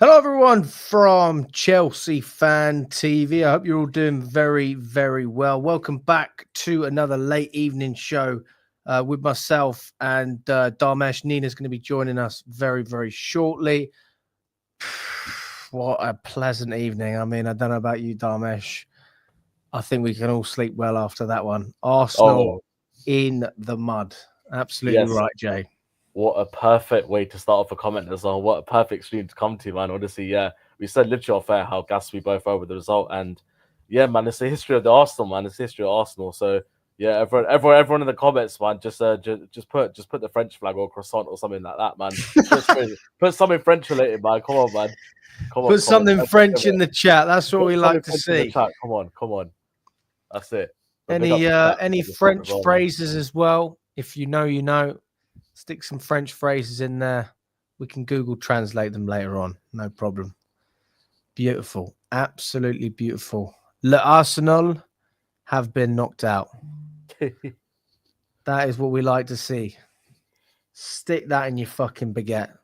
Hello, everyone from Chelsea Fan TV. I hope you're all doing very, very well. Welcome back to another late evening show with myself and Dharmesh. Nina's going to be joining us very, very shortly. What a pleasant evening. I mean, I don't know about you, Dharmesh. I think we can all sleep well after that one. Arsenal in the mud. Absolutely right, Jay. What a perfect way to start off a comment as well. What a perfect stream to come to, man. Honestly, yeah. We said literally off air how gassed we both are with the result. And yeah, man, it's the history of the Arsenal, man. It's the history of Arsenal. So yeah, everyone in the comments, man, just put the French flag or croissant or something like that, man. Put something French related, man. Come on, man. Put something French in the chat. That's what we like to see. Come on. That's it. Any French phrases as well? If you know, you know. Stick some French phrases in there. We can Google translate them later on. No problem. Beautiful. Absolutely beautiful. Le Arsenal have been knocked out. That is what we like to see. Stick that in your fucking baguette.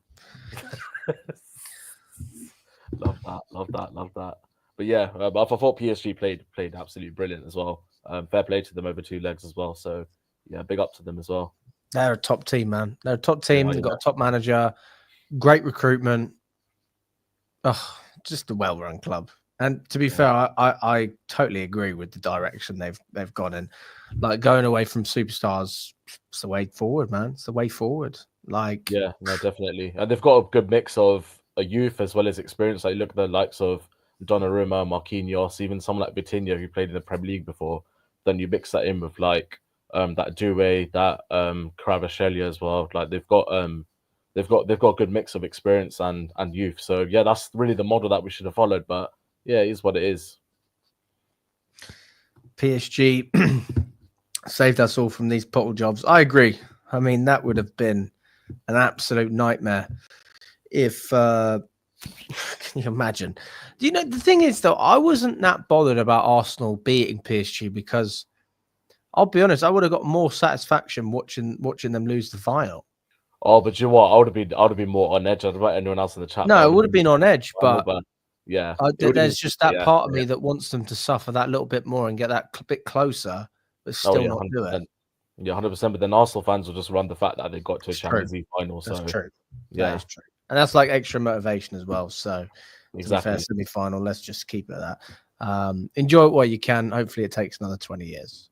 Love that. But yeah, I thought PSG played absolutely brilliant as well. Fair play to them over two legs as well. So yeah, big up to them as well. They're a top team, man. They're a top team. They've got a top manager, great recruitment. Oh, just a well-run club. And to be fair, I totally agree with the direction they've gone in. Like going away from superstars, it's the way forward, man. It's the way forward. Like yeah, no, definitely. And they've got a good mix of a youth as well as experience. Like look at the likes of Donnarumma, Marquinhos, even someone like Vitinha who played in the Premier League before. Then you mix that in with like that Due, that Kvaratskhelia as well. Like they've got a good mix of experience and youth. So yeah, that's really the model that we should have followed. But yeah, it is what it is. PSG saved us all from these pottle jobs. I agree. I mean, that would have been an absolute nightmare if can you imagine? Do you know the thing is though, I wasn't that bothered about Arsenal beating PSG because I'll be honest, I would have got more satisfaction watching them lose the final. Oh, but you know what? I would have been more on edge. I don't know about anyone else in the chat. No, it would have been on edge, but yeah, there's just that part of me that wants them to suffer that little bit more and get that bit closer, but still not do it. Yeah, 100%. But then Arsenal fans will just run the fact that they got to a Champions League final. So that's true. Yeah, that's true, and that's like extra motivation as well. So exactly, fair semi-final. Let's just keep it at that. Enjoy it while you can. Hopefully, it takes another 20 years.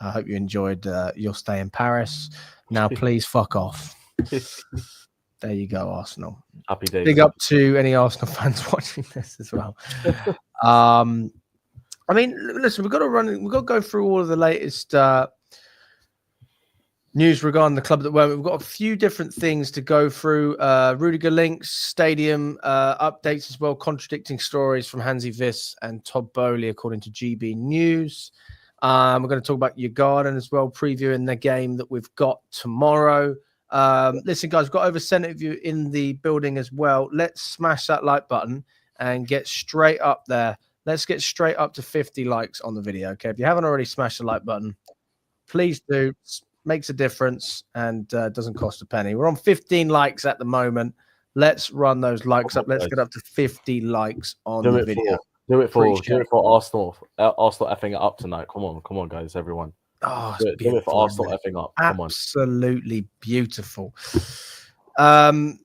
I hope you enjoyed your stay in Paris. Now, please fuck off. There you go, Arsenal. Happy days. Big up to any Arsenal fans watching this as well. I mean, listen, we've got to go through all of the latest news regarding the club at the moment. We've got a few different things to go through. Rudiger links, stadium updates as well, contradicting stories from Hansi Wiss and Todd Bowley, according to GB News. We're going to talk about Djugarden as well, previewing the game that we've got tomorrow. Listen, guys, we've got over 70 of you in the building as well. Let's smash that like button and get straight up there. Let's get straight up to 50 likes on the video, okay? If you haven't already smashed the like button, please do. It makes a difference and doesn't cost a penny. We're on 15 likes at the moment. Let's run those likes up. Let's get up to 50 likes on the video. Do it for Arsenal. Arsenal effing it up tonight. Come on, guys, everyone. Oh, do it for Arsenal effing up. Come on. Absolutely beautiful. Saka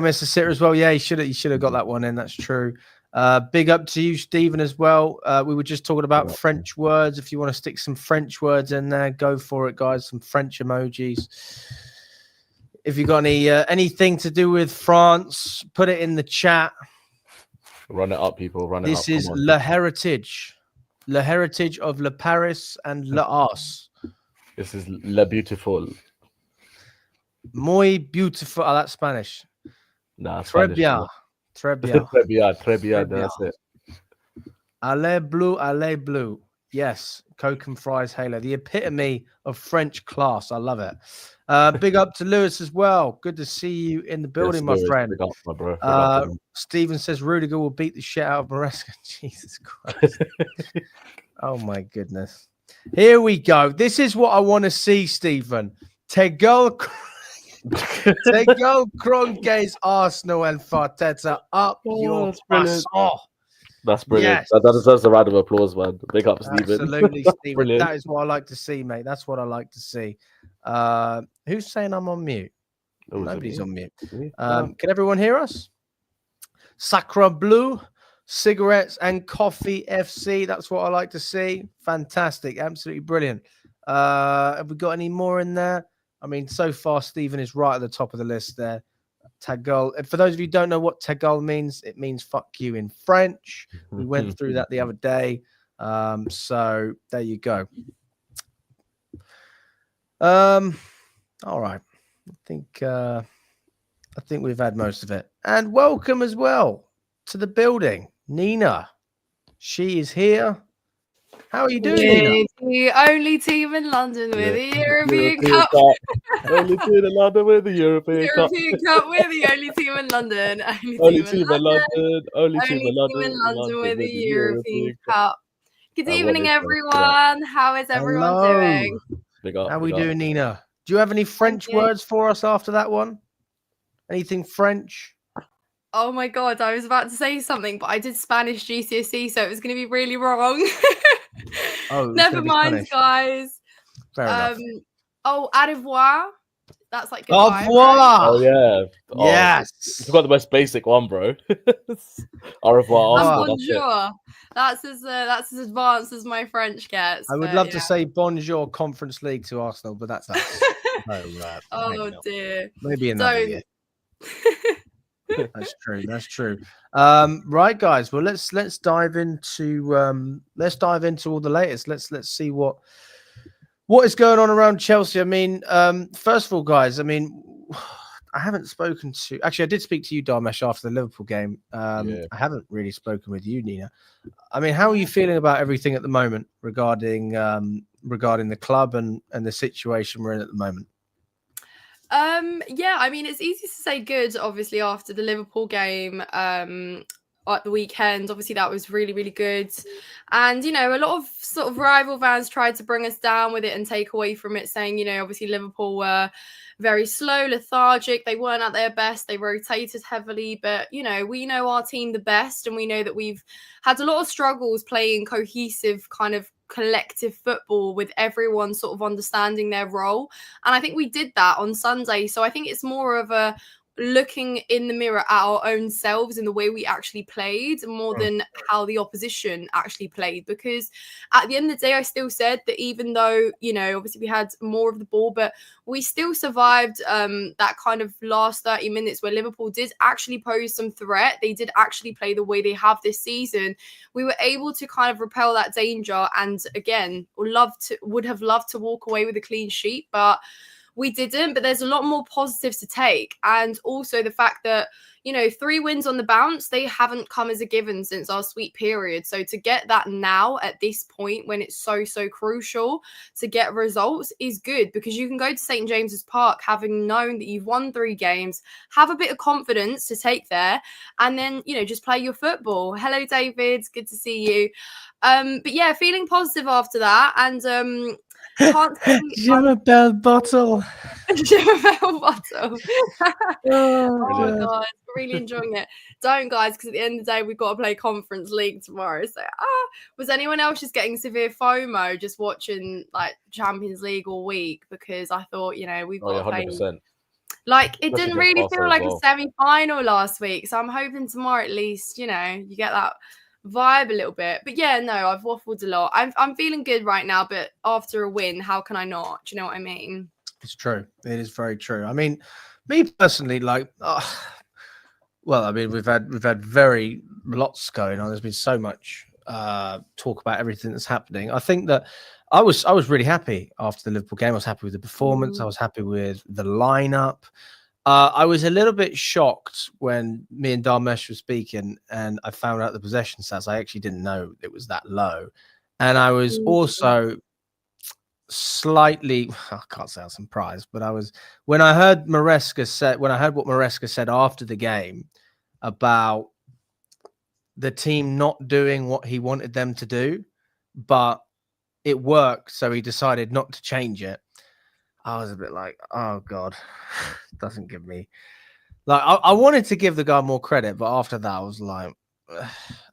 missed a sitter as well. Yeah, he should have got that one in. That's true. Big up to you, Stephen, as well. We were just talking about French words. If you want to stick some French words in there, go for it, guys. Some French emojis. If you got anything to do with France, put it in the chat. Run it up, people. Run it up. This is Le Heritage. Le Heritage of Le Paris and Le Ars. This is Le Beautiful. Muy beautiful. Oh, that's Spanish. Nah, Très bien. Très bien. Très bien. That's it. Allez bleu. Yes. Coke and fries halo. The epitome of French class. I love it. Big up to Lewis as well. Good to see you in the building, my friend. Big up, my bro. Stephen says Rudiger will beat the shit out of Maresca. Jesus Christ. Oh, my goodness. Here we go. This is what I want to see, Stephen. Tegel. Tegel, Kroenke's Arsenal and Farteta up your that's brilliant. bus. That's brilliant. Yes. That deserves a round of applause, man. Big up, Stephen. Absolutely, Stephen. Brilliant. That is what I like to see, mate. That's what I like to see. Who's saying I'm on mute? Oh, Nobody's on mute. Oh. Can everyone hear us? Sacre Bleu, cigarettes and coffee FC. That's what I like to see. Fantastic. Absolutely brilliant. Have we got any more in there? I mean, so far, Stephen is right at the top of the list there. Tegel. And for those of you who don't know what Tegel means, it means fuck you in French. We went through that the other day. So there you go. All right. I think we've had most of it. And welcome as well to the building, Nina. She is here. How are you doing, Nina? The only team in London with the European Cup. Only team in London with the European Cup. We're the only team in London. Only team in London. Only team in London with the European Cup. Good evening, everyone. How is everyone doing? How are we doing, Nina? Do you have any French words for us after that one? Anything French? Oh my God, I was about to say something, but I did Spanish GCSE, so it was going to be really wrong. Never mind, guys. Fair enough. Au revoir. That's like au goodbye. revoir. Oh yeah. Yes. You've got the most basic one, bro. Au revoir. Bonjour. That's as advanced as my French gets. I would love to say bonjour Conference League to Arsenal, but that's us. Oh dear. Maybe another year. That's true. Right, guys. Well, let's dive into all the latest. Let's see what is going on around Chelsea. I mean, first of all, guys. I mean, I haven't spoken to. Actually, I did speak to you, Dharmesh, after the Liverpool game. I haven't really spoken with you, Nina. I mean, how are you feeling about everything at the moment regarding the club and the situation we're in at the moment? Yeah, I mean, it's easy to say good, obviously, after the Liverpool game at the weekend. Obviously, that was really, really good. And, you know, a lot of sort of rival fans tried to bring us down with it and take away from it, saying, you know, obviously Liverpool were very slow, lethargic. They weren't at their best. They rotated heavily. But, you know, we know our team the best, and we know that we've had a lot of struggles playing cohesive kind of collective football with everyone sort of understanding their role. And I think we did that on Sunday. So I think it's more of a looking in the mirror at our own selves and the way we actually played more than how the opposition actually played. Because at the end of the day, I still said that even though, you know, obviously we had more of the ball, but we still survived that kind of last 30 minutes where Liverpool did actually pose some threat. They did actually play the way they have this season. We were able to kind of repel that danger. And again, would have loved to walk away with a clean sheet, but we didn't. But there's a lot more positives to take. And also the fact that, you know, 3 wins on the bounce, they haven't come as a given since our sweet period. So to get that now at this point when it's so crucial to get results is good, because you can go to St. James's Park having known that you've won 3 games, have a bit of confidence to take there, and then, you know, just play your football. Hello, David. Good to see you. But yeah, feeling positive after that. And can't Bell bottle. Bell bottle. Oh my God, really enjoying it. Don't, guys, because at the end of the day we've got to play Conference League tomorrow. So was anyone else just getting severe FOMO just watching like Champions League all week? Because I thought, you know, we've got to play. 100%. Like, it didn't really feel like a semi-final last week. So I'm hoping tomorrow at least, you know, you get that vibe a little bit. But yeah, no, I've waffled a lot. I'm feeling good right now, but after a win, how can I not? Do you know what I mean? It's true. It is very true. I mean, me personally, like, well, I mean, we've had very lots going on. There's been so much talk about everything that's happening. I think that I was really happy after the Liverpool game. I was happy with the performance. I was happy with the lineup. I was a little bit shocked when me and Dharmesh were speaking and I found out the possession stats. I actually didn't know it was that low. And I was also slightly, I can't say I was surprised, but I was, when I heard what Maresca said after the game about the team not doing what he wanted them to do, but it worked, so he decided not to change it. I was a bit like, oh God, doesn't give me like I wanted to give the guy more credit, but after that I was like,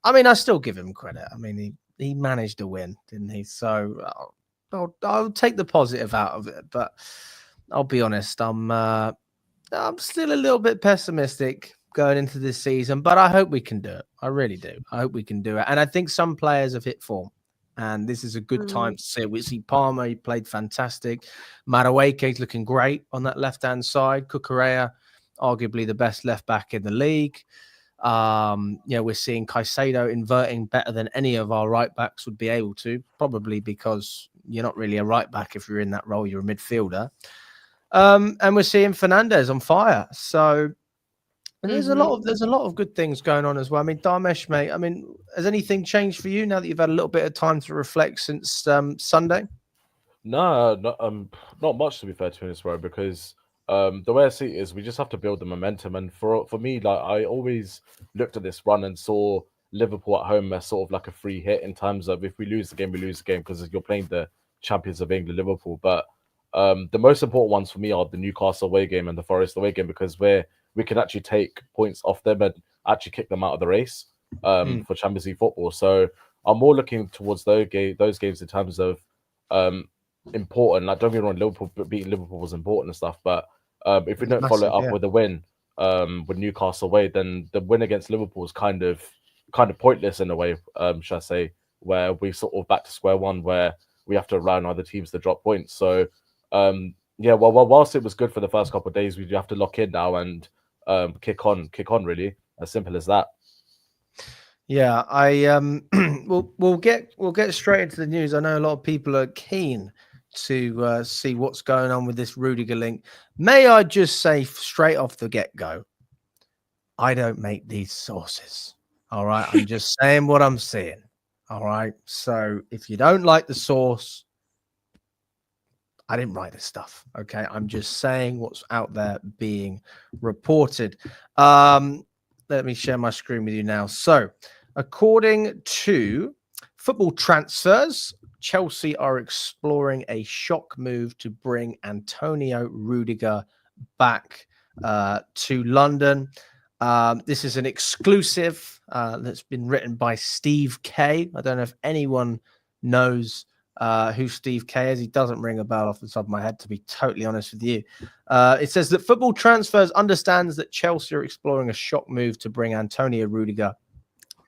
I mean, I still give him credit. I mean, he managed to win, didn't he? So I'll take the positive out of it, but I'll be honest, I'm still a little bit pessimistic going into this season, but I hope we can do it. I really do. I hope we can do it, and I think some players have hit form. And this is a good time to see it. We see Palmer, he played fantastic. Madueke's looking great on that left-hand side. Cucurella, arguably the best left back in the league. We're seeing Caicedo inverting better than any of our right backs would be able to, probably because you're not really a right back if you're in that role, you're a midfielder. And we're seeing Fernandez on fire. So there's a lot of good things going on as well. I mean, Dharmesh, mate, I mean, has anything changed for you now that you've had a little bit of time to reflect since Sunday? No, not much, to be fair to this, bro, because the way I see it is we just have to build the momentum. And for me, like, I always looked at this run and saw Liverpool at home as sort of like a free hit in terms of if we lose the game, we lose the game, because you're playing the champions of England, Liverpool. But the most important ones for me are the Newcastle away game and the Forest away game, because we can actually take points off them and actually kick them out of the race for Champions League football. So I'm more looking towards those games in terms of important. Like, don't get me wrong, beating Liverpool was important and stuff, but if we don't follow it up with a win with Newcastle away, then the win against Liverpool is kind of pointless in a way, should I say, where we sort of back to square one, where we have to rely on other teams to drop points. So whilst it was good for the first couple of days, we do have to lock in now and kick on, really, as simple as that. Yeah, we'll get straight into the news. I know a lot of people are keen to see what's going on with this Rudiger link. May I just say straight off the get-go, I don't make these sources. All right, I'm just saying what I'm seeing. All right, so if you don't like the source, I didn't write this stuff. Okay, I'm just saying what's out there being reported. Let me share my screen with you now. So, according to Football Transfers, Chelsea are exploring a shock move to bring Antonio Rudiger back to London. This is an exclusive that's been written by Steve K. I don't know if anyone knows who Steve K is. He doesn't ring a bell off the top of my head, to be totally honest with you. It says that Football Transfers understands that Chelsea are exploring a shock move to bring Antonio Rudiger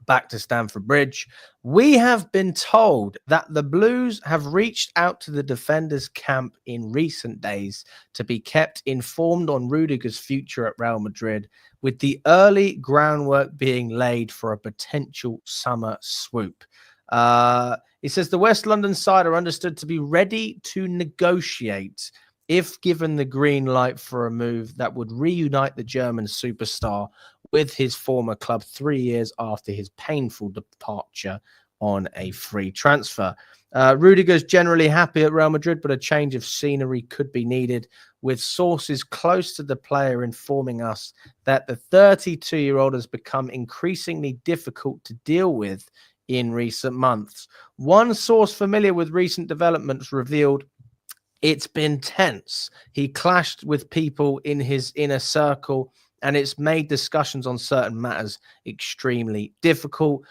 back to Stamford Bridge. We have been told that the Blues have reached out to the defenders' camp in recent days to be kept informed on Rudiger's future at Real Madrid, with the early groundwork being laid for a potential summer swoop. It says the West London side are understood to be ready to negotiate if given the green light for a move that would reunite the German superstar with his former club 3 years after his painful departure on a free transfer. Rudiger's generally happy at Real Madrid, but a change of scenery could be needed, with sources close to the player informing us that the 32-year-old has become increasingly difficult to deal with in recent months. One source familiar with recent developments revealed it's been tense. He clashed with people in his inner circle, and it's made discussions on certain matters extremely difficult.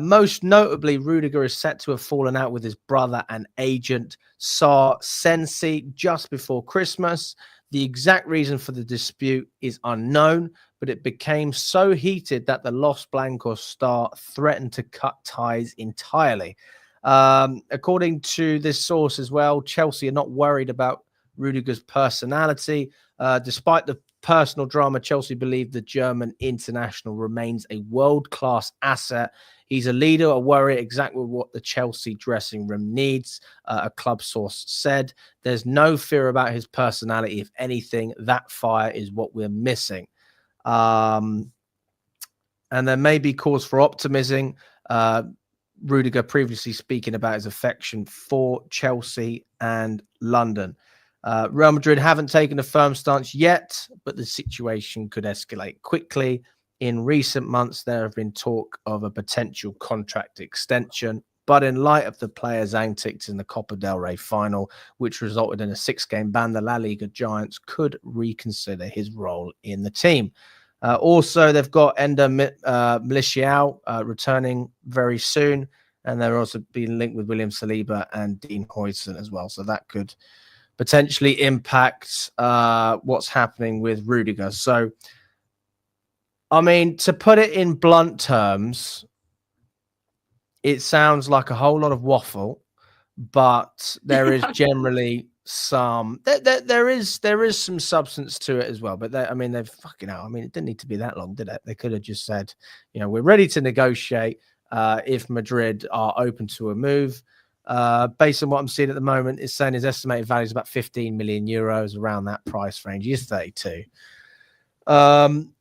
Most notably, Rudiger is set to have fallen out with his brother and agent, Sar Sensi, just before Christmas. The exact reason for the dispute is unknown, but it became so heated that the Los Blancos star threatened to cut ties entirely. According to this source as well, Chelsea are not worried about Rudiger's personality. Despite the personal drama, Chelsea believe the German international remains a world-class asset. He's a leader, a warrior, exactly what the Chelsea dressing room needs, a club source said. There's no fear about his personality. If anything, that fire is what we're missing. And there may be cause for optimism. Rudiger previously speaking about his affection for Chelsea and London. Real Madrid haven't taken a firm stance yet, but the situation could escalate quickly. In recent months, there have been talk of a potential contract extension. But in light of the players' antics in the Copa del Rey final, which resulted in a 6-game ban, the La Liga giants could reconsider his role in the team. Also, they've got Ender Militiao returning very soon, and they're also being linked with William Saliba and Dean Huijsen as well. So that could potentially impact what's happening with Rudiger. So, I mean, to put it in blunt terms, it sounds like a whole lot of waffle, but there is generally some there is some substance to it as well. But I mean, they've fucking out. I mean, it didn't need to be that long, did it? They could have just said, you know, we're ready to negotiate if Madrid are open to a move. Based on what I'm seeing at the moment, it's saying his estimated value is about 15 million euros, around that price range. He's 32.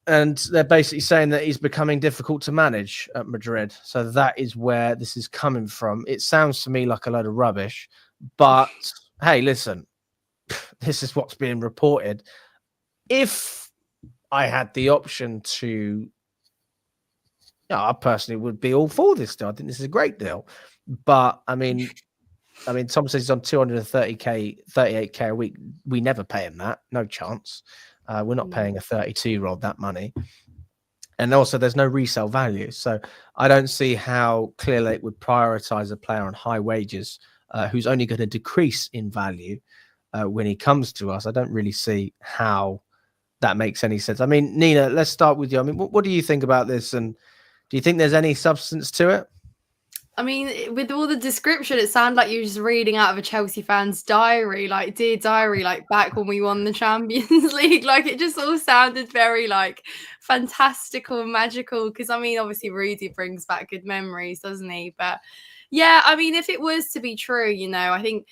And they're basically saying that he's becoming difficult to manage at Madrid. So that is where this is coming from. It sounds to me like a load of rubbish, but hey, listen, this is what's being reported. If I had the option to, I personally would be all for this deal. I think this is a great deal, but I mean, Tom says he's on 230k, 38k a week. We never pay him that. No chance. We're not paying a 32-year-old that money. And also, there's no resale value. So I don't see how Clearlake would prioritize a player on high wages who's only going to decrease in value when he comes to us. I don't really see how that makes any sense. I mean, Nina, let's start with you. I mean, what do you think about this? And do you think there's any substance to it? I mean, with all the description, it sounded like you were just reading out of a Chelsea fan's diary, like dear diary, like back when we won the Champions League. Like it just all sounded very like fantastical and magical. Because I mean, obviously Rudy brings back good memories, doesn't he? But yeah, I mean, if it was to be true, you know, I think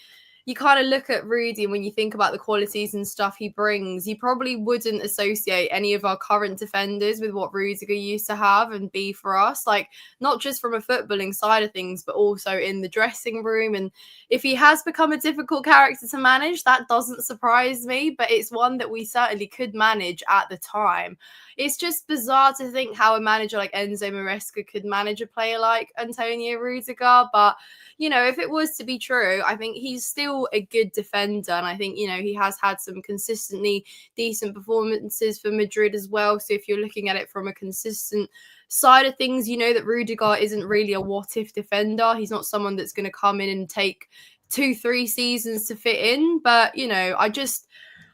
you kind of look at Rudy, and when you think about the qualities and stuff he brings, you probably wouldn't associate any of our current defenders with what Rudiger used to have and be for us. Like, not just from a footballing side of things, but also in the dressing room. And if he has become a difficult character to manage, that doesn't surprise me, but it's one that we certainly could manage at the time. It's just bizarre to think how a manager like Enzo Maresca could manage a player like Antonio Rudiger. But, you know, if it was to be true, I think he's still a good defender. And I think, you know, he has had some consistently decent performances for Madrid as well. So if you're looking at it from a consistent side of things, you know that Rudiger isn't really a what-if defender. He's not someone that's going to come in and take 2-3 seasons to fit in. But, you know,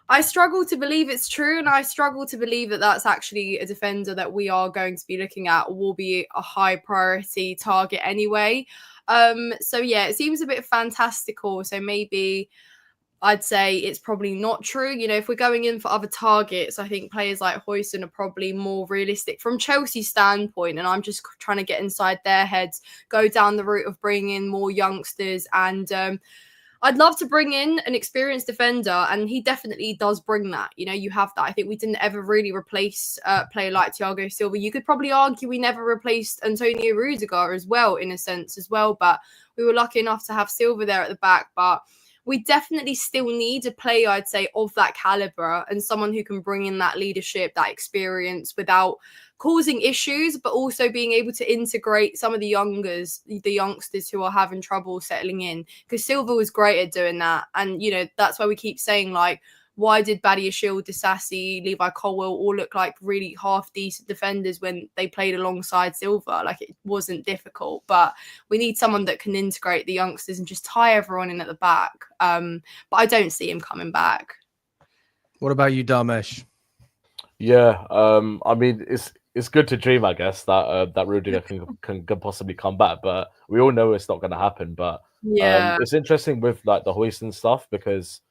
I struggle to believe it's true, and I struggle to believe that that's actually a defender that we are going to be looking at or will be a high priority target anyway. So yeah, it seems a bit fantastical. So maybe I'd say it's probably not true. You know, if we're going in for other targets, I think players like Huijsen are probably more realistic from Chelsea's standpoint. And I'm just trying to get inside their heads, go down the route of bringing in more youngsters. And I'd love to bring in an experienced defender, and he definitely does bring that. You know, you have that. I think we didn't ever really replace a player like Thiago Silva. You could probably argue we never replaced Antonio Rudiger as well, in a sense as well. But we were lucky enough to have Silva there at the back. But we definitely still need a player, I'd say, of that caliber, and someone who can bring in that leadership, that experience without causing issues, but also being able to integrate some of the youngsters who are having trouble settling in. Because Silva was great at doing that. And, you know, that's why we keep saying, like, why did Badiashile, Disasi, Levi Colwill all look like really half-decent defenders when they played alongside Silva? Like, it wasn't difficult. But we need someone that can integrate the youngsters and just tie everyone in at the back. But I don't see him coming back. What about you, Dharmesh? Yeah, I mean, it's good to dream, I guess, that that Rudiger can possibly come back, but we all know it's not going to happen. But yeah, it's interesting with like the Huijsen stuff, because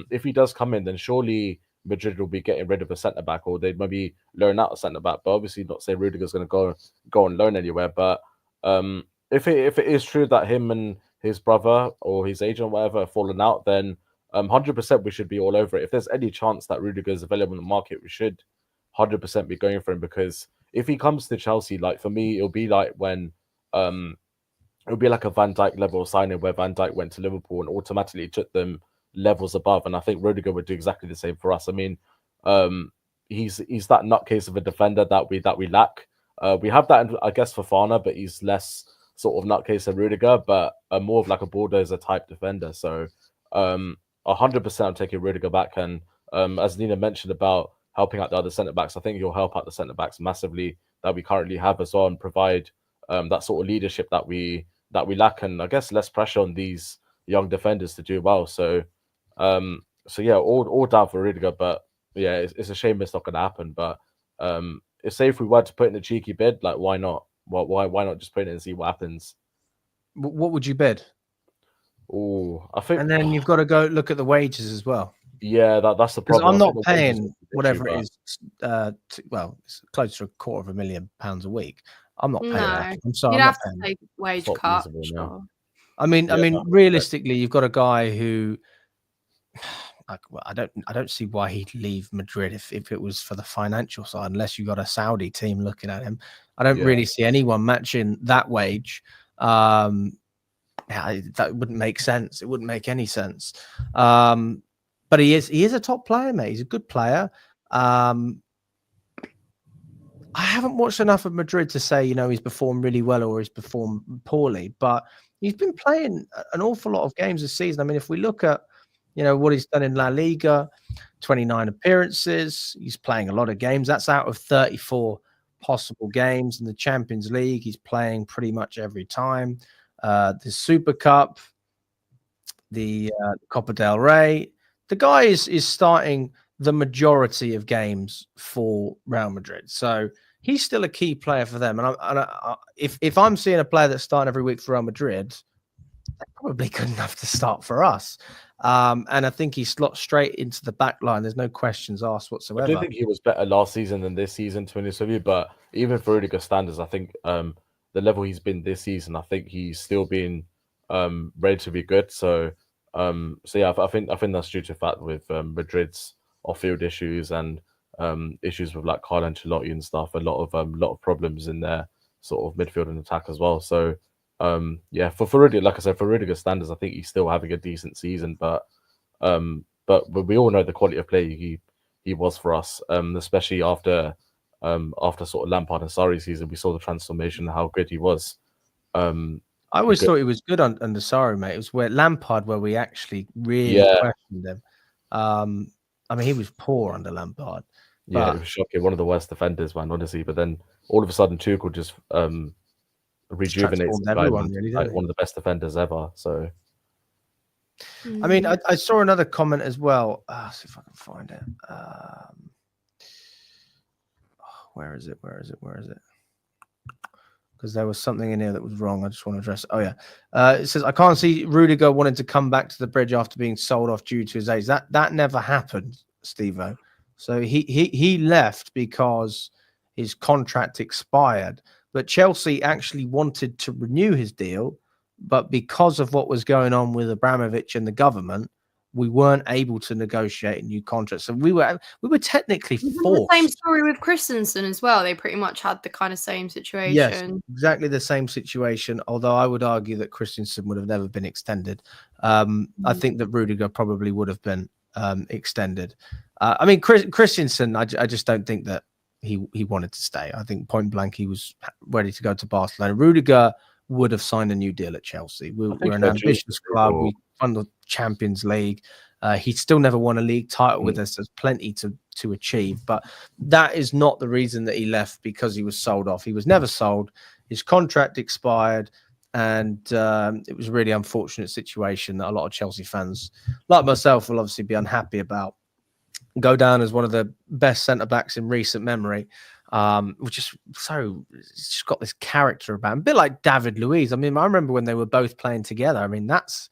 if he does come in, then surely Madrid will be getting rid of a centre back, or they'd maybe loan out a centre back. But obviously, not say Rudiger's going to go on loan anywhere. But if it is true that him and his brother or his agent, or whatever, have fallen out, then 100% we should be all over it. If there's any chance that Rudiger is available in the market, we should 100% be going for him, because if he comes to Chelsea, like for me, it'll be like when it'll be like a Van Dijk level signing, where Van Dijk went to Liverpool and automatically took them levels above. And I think Rudiger would do exactly the same for us. I mean, he's that nutcase of a defender that we lack. We have that, I guess, for Fana, but he's less sort of nutcase than Rudiger, but more of like a bulldozer type defender. So 100% I'm taking Rudiger back. And as Nina mentioned about helping out the other centre backs, I think he'll help out the centre backs massively that we currently have as well, and provide that sort of leadership that we lack, and I guess less pressure on these young defenders to do well. So yeah, all down for Rudiger, but yeah, it's a shame it's not going to happen. But say if we were to put in a cheeky bid, like why not? Why not just put it in and see what happens? What would you bid? Oh, I think, and then you've got to go look at the wages as well. Yeah, that's the Because problem. I'm I not think the wages paying will be the whatever issue, it is. Well, it's close to £250,000 a week. I'm not paying that. No, I'm sorry. you'd I'm have not to paying. take wage not cut. feasible, no. Sure. I mean, Yeah. realistically, you've got a guy who, like, well, I don't see why he'd leave Madrid if it was for the financial side, unless you got a Saudi team looking at him. I don't Yeah. really see anyone matching that wage. Yeah, that wouldn't make sense. It wouldn't make any sense. But he is a top player, mate. He's a good player. I haven't watched enough of Madrid to say, he's performed really well or he's performed poorly, but he's been playing an awful lot of games this season. I mean, if we look at, what he's done in La Liga, 29 appearances, he's playing a lot of games. That's out of 34 possible games. In the Champions League, he's playing pretty much every time. The Super Cup, the Copa del Rey. The guy is starting the majority of games for Real Madrid. So he's still a key player for them. And if I'm seeing a player that's starting every week for Real Madrid, they're probably good enough to start for us. And I think he slots straight into the back line. There's no questions asked whatsoever. I do think he was better last season than this season, to be honest with you. But even for Rudiger standards, I think the level he's been this season, I think he's still been relatively good. So yeah, I think that's due to the fact with Madrid's off-field issues and issues with like Carlo Ancelotti and stuff. A lot of problems in their sort of midfield and attack as well. So yeah, for Rudiger, like I said, for Rudiger standards, I think he's still having a decent season. But we all know the quality of play he was for us, especially after sort of Lampard and Sarri season. We saw the transformation, how good he was. I always thought he was good under Sarri, mate. It was where Lampard where we actually really questioned him. I mean, he was poor under Lampard. Yeah, it was shocking. One of the worst defenders, man, honestly. But then all of a sudden, Tuchel just rejuvenates everyone, really, like one of the best defenders ever. So, I mean, I saw another comment as well. See if I can find it. Where is it? Because there was something in here that was wrong. I just want to address it. Oh, yeah. It says, I can't see Rudiger wanting to come back to the bridge after being sold off due to his age. That never happened, Steve-O. So he left because his contract expired. But Chelsea actually wanted to renew his deal. But because of what was going on with Abramovich and the government, we weren't able to negotiate a new contract. So we were technically forced. The same story with Christensen as well. They pretty much had the kind of same situation. Yes, exactly the same situation. Although I would argue that Christensen would have never been extended. I think that Rudiger probably would have been extended. I mean, Christensen, I just don't think that he wanted to stay. I think point blank he was ready to go to Barcelona. Rudiger would have signed a new deal at Chelsea. We're an ambitious club. We won the Champions League. He still never won a league title with us. There's plenty to achieve, but that is not the reason that he left because he was sold off. He was never sold. His contract expired, and it was a really unfortunate situation that a lot of Chelsea fans, like myself, will obviously be unhappy about. Go down as one of the best centre-backs in recent memory. Which is it's just got this character about him, a bit like David Luiz. I mean, I remember when they were both playing together. I mean, that's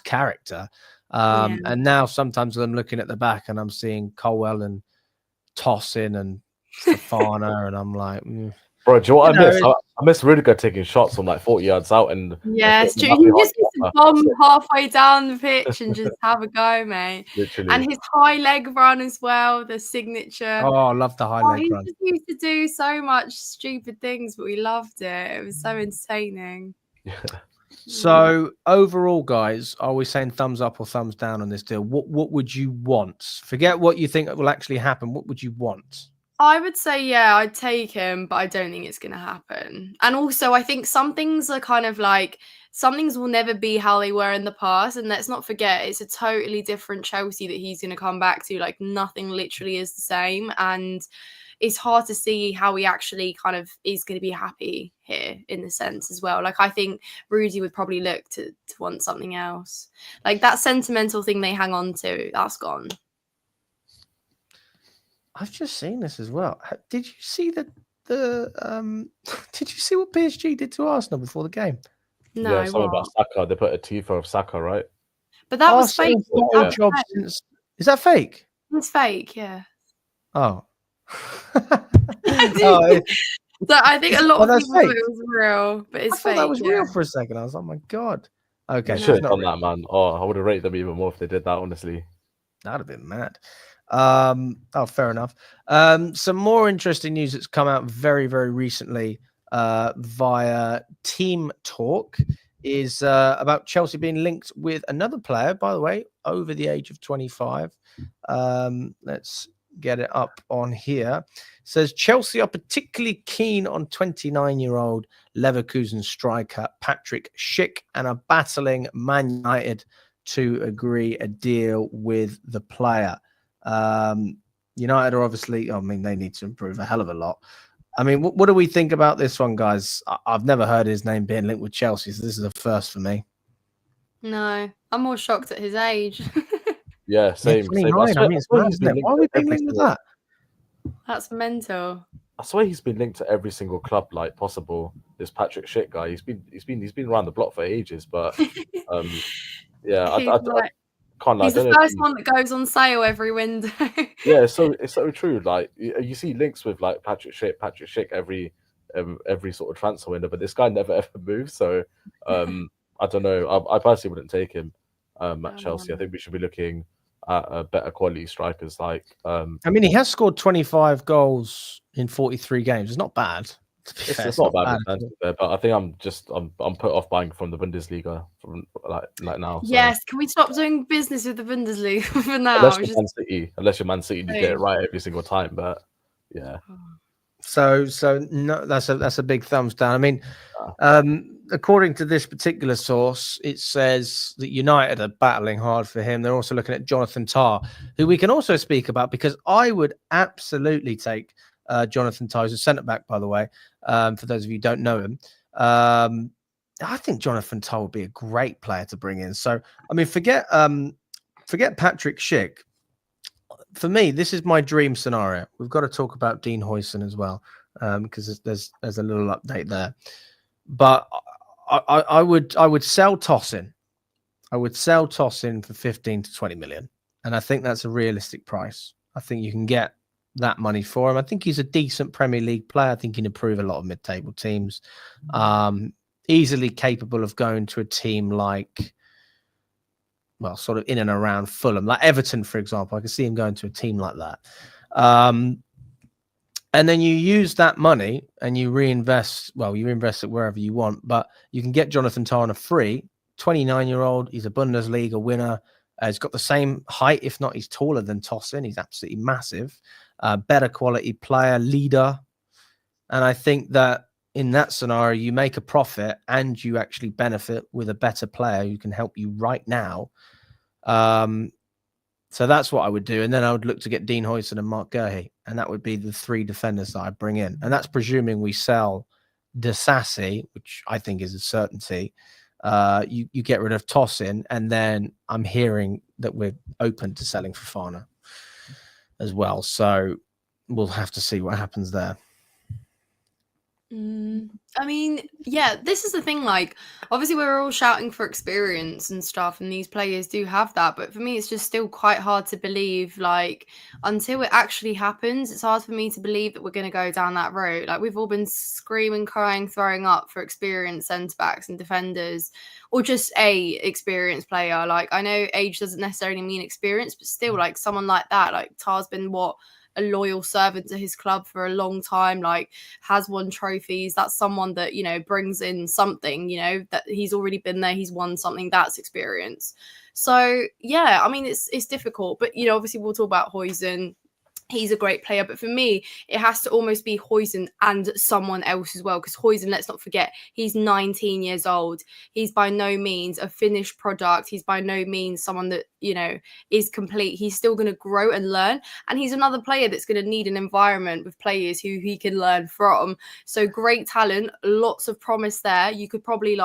character. And now sometimes I'm looking at the back and I'm seeing Colwell and Tosin and Fofana, and I'm like, bro, do you know what I miss? I miss Rudiger taking shots from like 40 yards out, and yes, true. He just gets to bomb halfway down the pitch and just have a go, mate. Literally. And his high leg run as well, the signature. Oh, I love the high leg run. He used to do so much stupid things, but we loved it. It was so entertaining. Yeah. So overall, guys, are we saying thumbs up or thumbs down on this deal? What would you want? Forget what you think will actually happen. What would you want? I would say, yeah, I'd take him, but I don't think it's going to happen. And also, I think some things are kind of like, some things will never be how they were in the past. And let's not forget, it's a totally different Chelsea that he's going to come back to. Like, nothing literally is the same. And it's hard to see how he actually kind of is going to be happy here in the sense as well. Like, I think Rudy would probably look to want something else. Like, that sentimental thing they hang on to, that's gone. I've just seen this as well. Did you see the did you see what PSG did to Arsenal before the game? No, Yeah, something about Saka. They put a tifo of Saka, right? But that was fake. Is that fake? It's fake, yeah. Oh. So I think a lot of people thought it was real, but it's fake. That was real for a second. I was like, oh my god. Okay, should have done that, man. Oh, I would have rated them even more if they did that. Honestly, that'd have been mad. Fair enough. Some more interesting news that's come out very, very recently via Team Talk is about Chelsea being linked with another player, by the way, over the age of 25. Let's get it up on here. It says Chelsea are particularly keen on 29-year-old Leverkusen striker Patrick Schick and are battling Man United to agree a deal with the player. United are obviously, I mean, they need to improve a hell of a lot. I mean, what do we think about this one, guys? I've never heard his name being linked with Chelsea, so this is a first for me. No, I'm more shocked at his age. Yeah, same. Yeah, 29. I mean, it's mad, isn't it? Why are we being linked with that? That's mental. I swear he's been linked to every single club like possible. This Patrick Schick guy, he's been around the block for ages, but yeah, I can't lie. He's the first one that goes on sale every window. Yeah, so it's so true. Like you see links with like Patrick Schick every sort of transfer window, but this guy never ever moves. So I don't know. I personally wouldn't take him at Chelsea. I think we should be looking at better quality strikers. Like I mean, he has scored 25 goals in 43 games. It's not bad. It's not bad, but I think I'm put off buying from the Bundesliga from like now. So. Yes, can we stop doing business with the Bundesliga for now? Unless you're Man City, you get it right every single time. But yeah. So no, that's a big thumbs down. I mean, according to this particular source, it says that United are battling hard for him. They're also looking at Jonathan Tah, who we can also speak about because I would absolutely take Jonathan Tah, who's a centre back, by the way. For those of you who don't know him, I think Jonathan Tah would be a great player to bring in. So I mean, forget Patrick Schick. For me, this is my dream scenario. We've got to talk about Dean Huijsen as well, because there's a little update there. But I would sell Tosin. I would sell Tosin for 15 to 20 million, and I think that's a realistic price. I think you can get that money for him. I think he's a decent Premier League player. I think he can improve a lot of mid-table teams. Easily capable of going to a team like, well, sort of in and around Fulham, like Everton, for example. I can see him going to a team like that. And then you use that money and you reinvest. Well, you invest it wherever you want, but you can get Jonathan Tah on a free. 29-year-old. He's a Bundesliga winner. He's got the same height, if not, he's taller than Tosin. He's absolutely massive. Better quality player, leader. And I think that in that scenario, you make a profit and you actually benefit with a better player who can help you right now. So that's what I would do. And then I would look to get Dean Huijsen and Mark Guehi. And that would be the three defenders that I'd bring in. And that's presuming we sell Disasi, which I think is a certainty. You get rid of Tosin. And then I'm hearing that we're open to selling Fofana as well. So we'll have to see what happens there. I mean, yeah, this is the thing. Like, obviously, we're all shouting for experience and stuff, and these players do have that. But for me, it's just still quite hard to believe. Like, until it actually happens, it's hard for me to believe that we're going to go down that road. Like, we've all been screaming, crying, throwing up for experienced centre backs and defenders, or just a experienced player. Like, I know age doesn't necessarily mean experience, but still, like someone like that, like Tah's been a loyal servant to his club for a long time, like has won trophies. That's someone that, you know, brings in something, you know, that he's already been there, he's won something, that's experience. So yeah, I mean, it's difficult, but you know, obviously we'll talk about Huijsen. He's a great player, but for me, it has to almost be Huijsen and someone else as well. Because Huijsen, let's not forget, he's 19 years old. He's by no means a finished product. He's by no means someone that, you know, is complete. He's still going to grow and learn. And he's another player that's going to need an environment with players who he can learn from. So great talent, lots of promise there. You could probably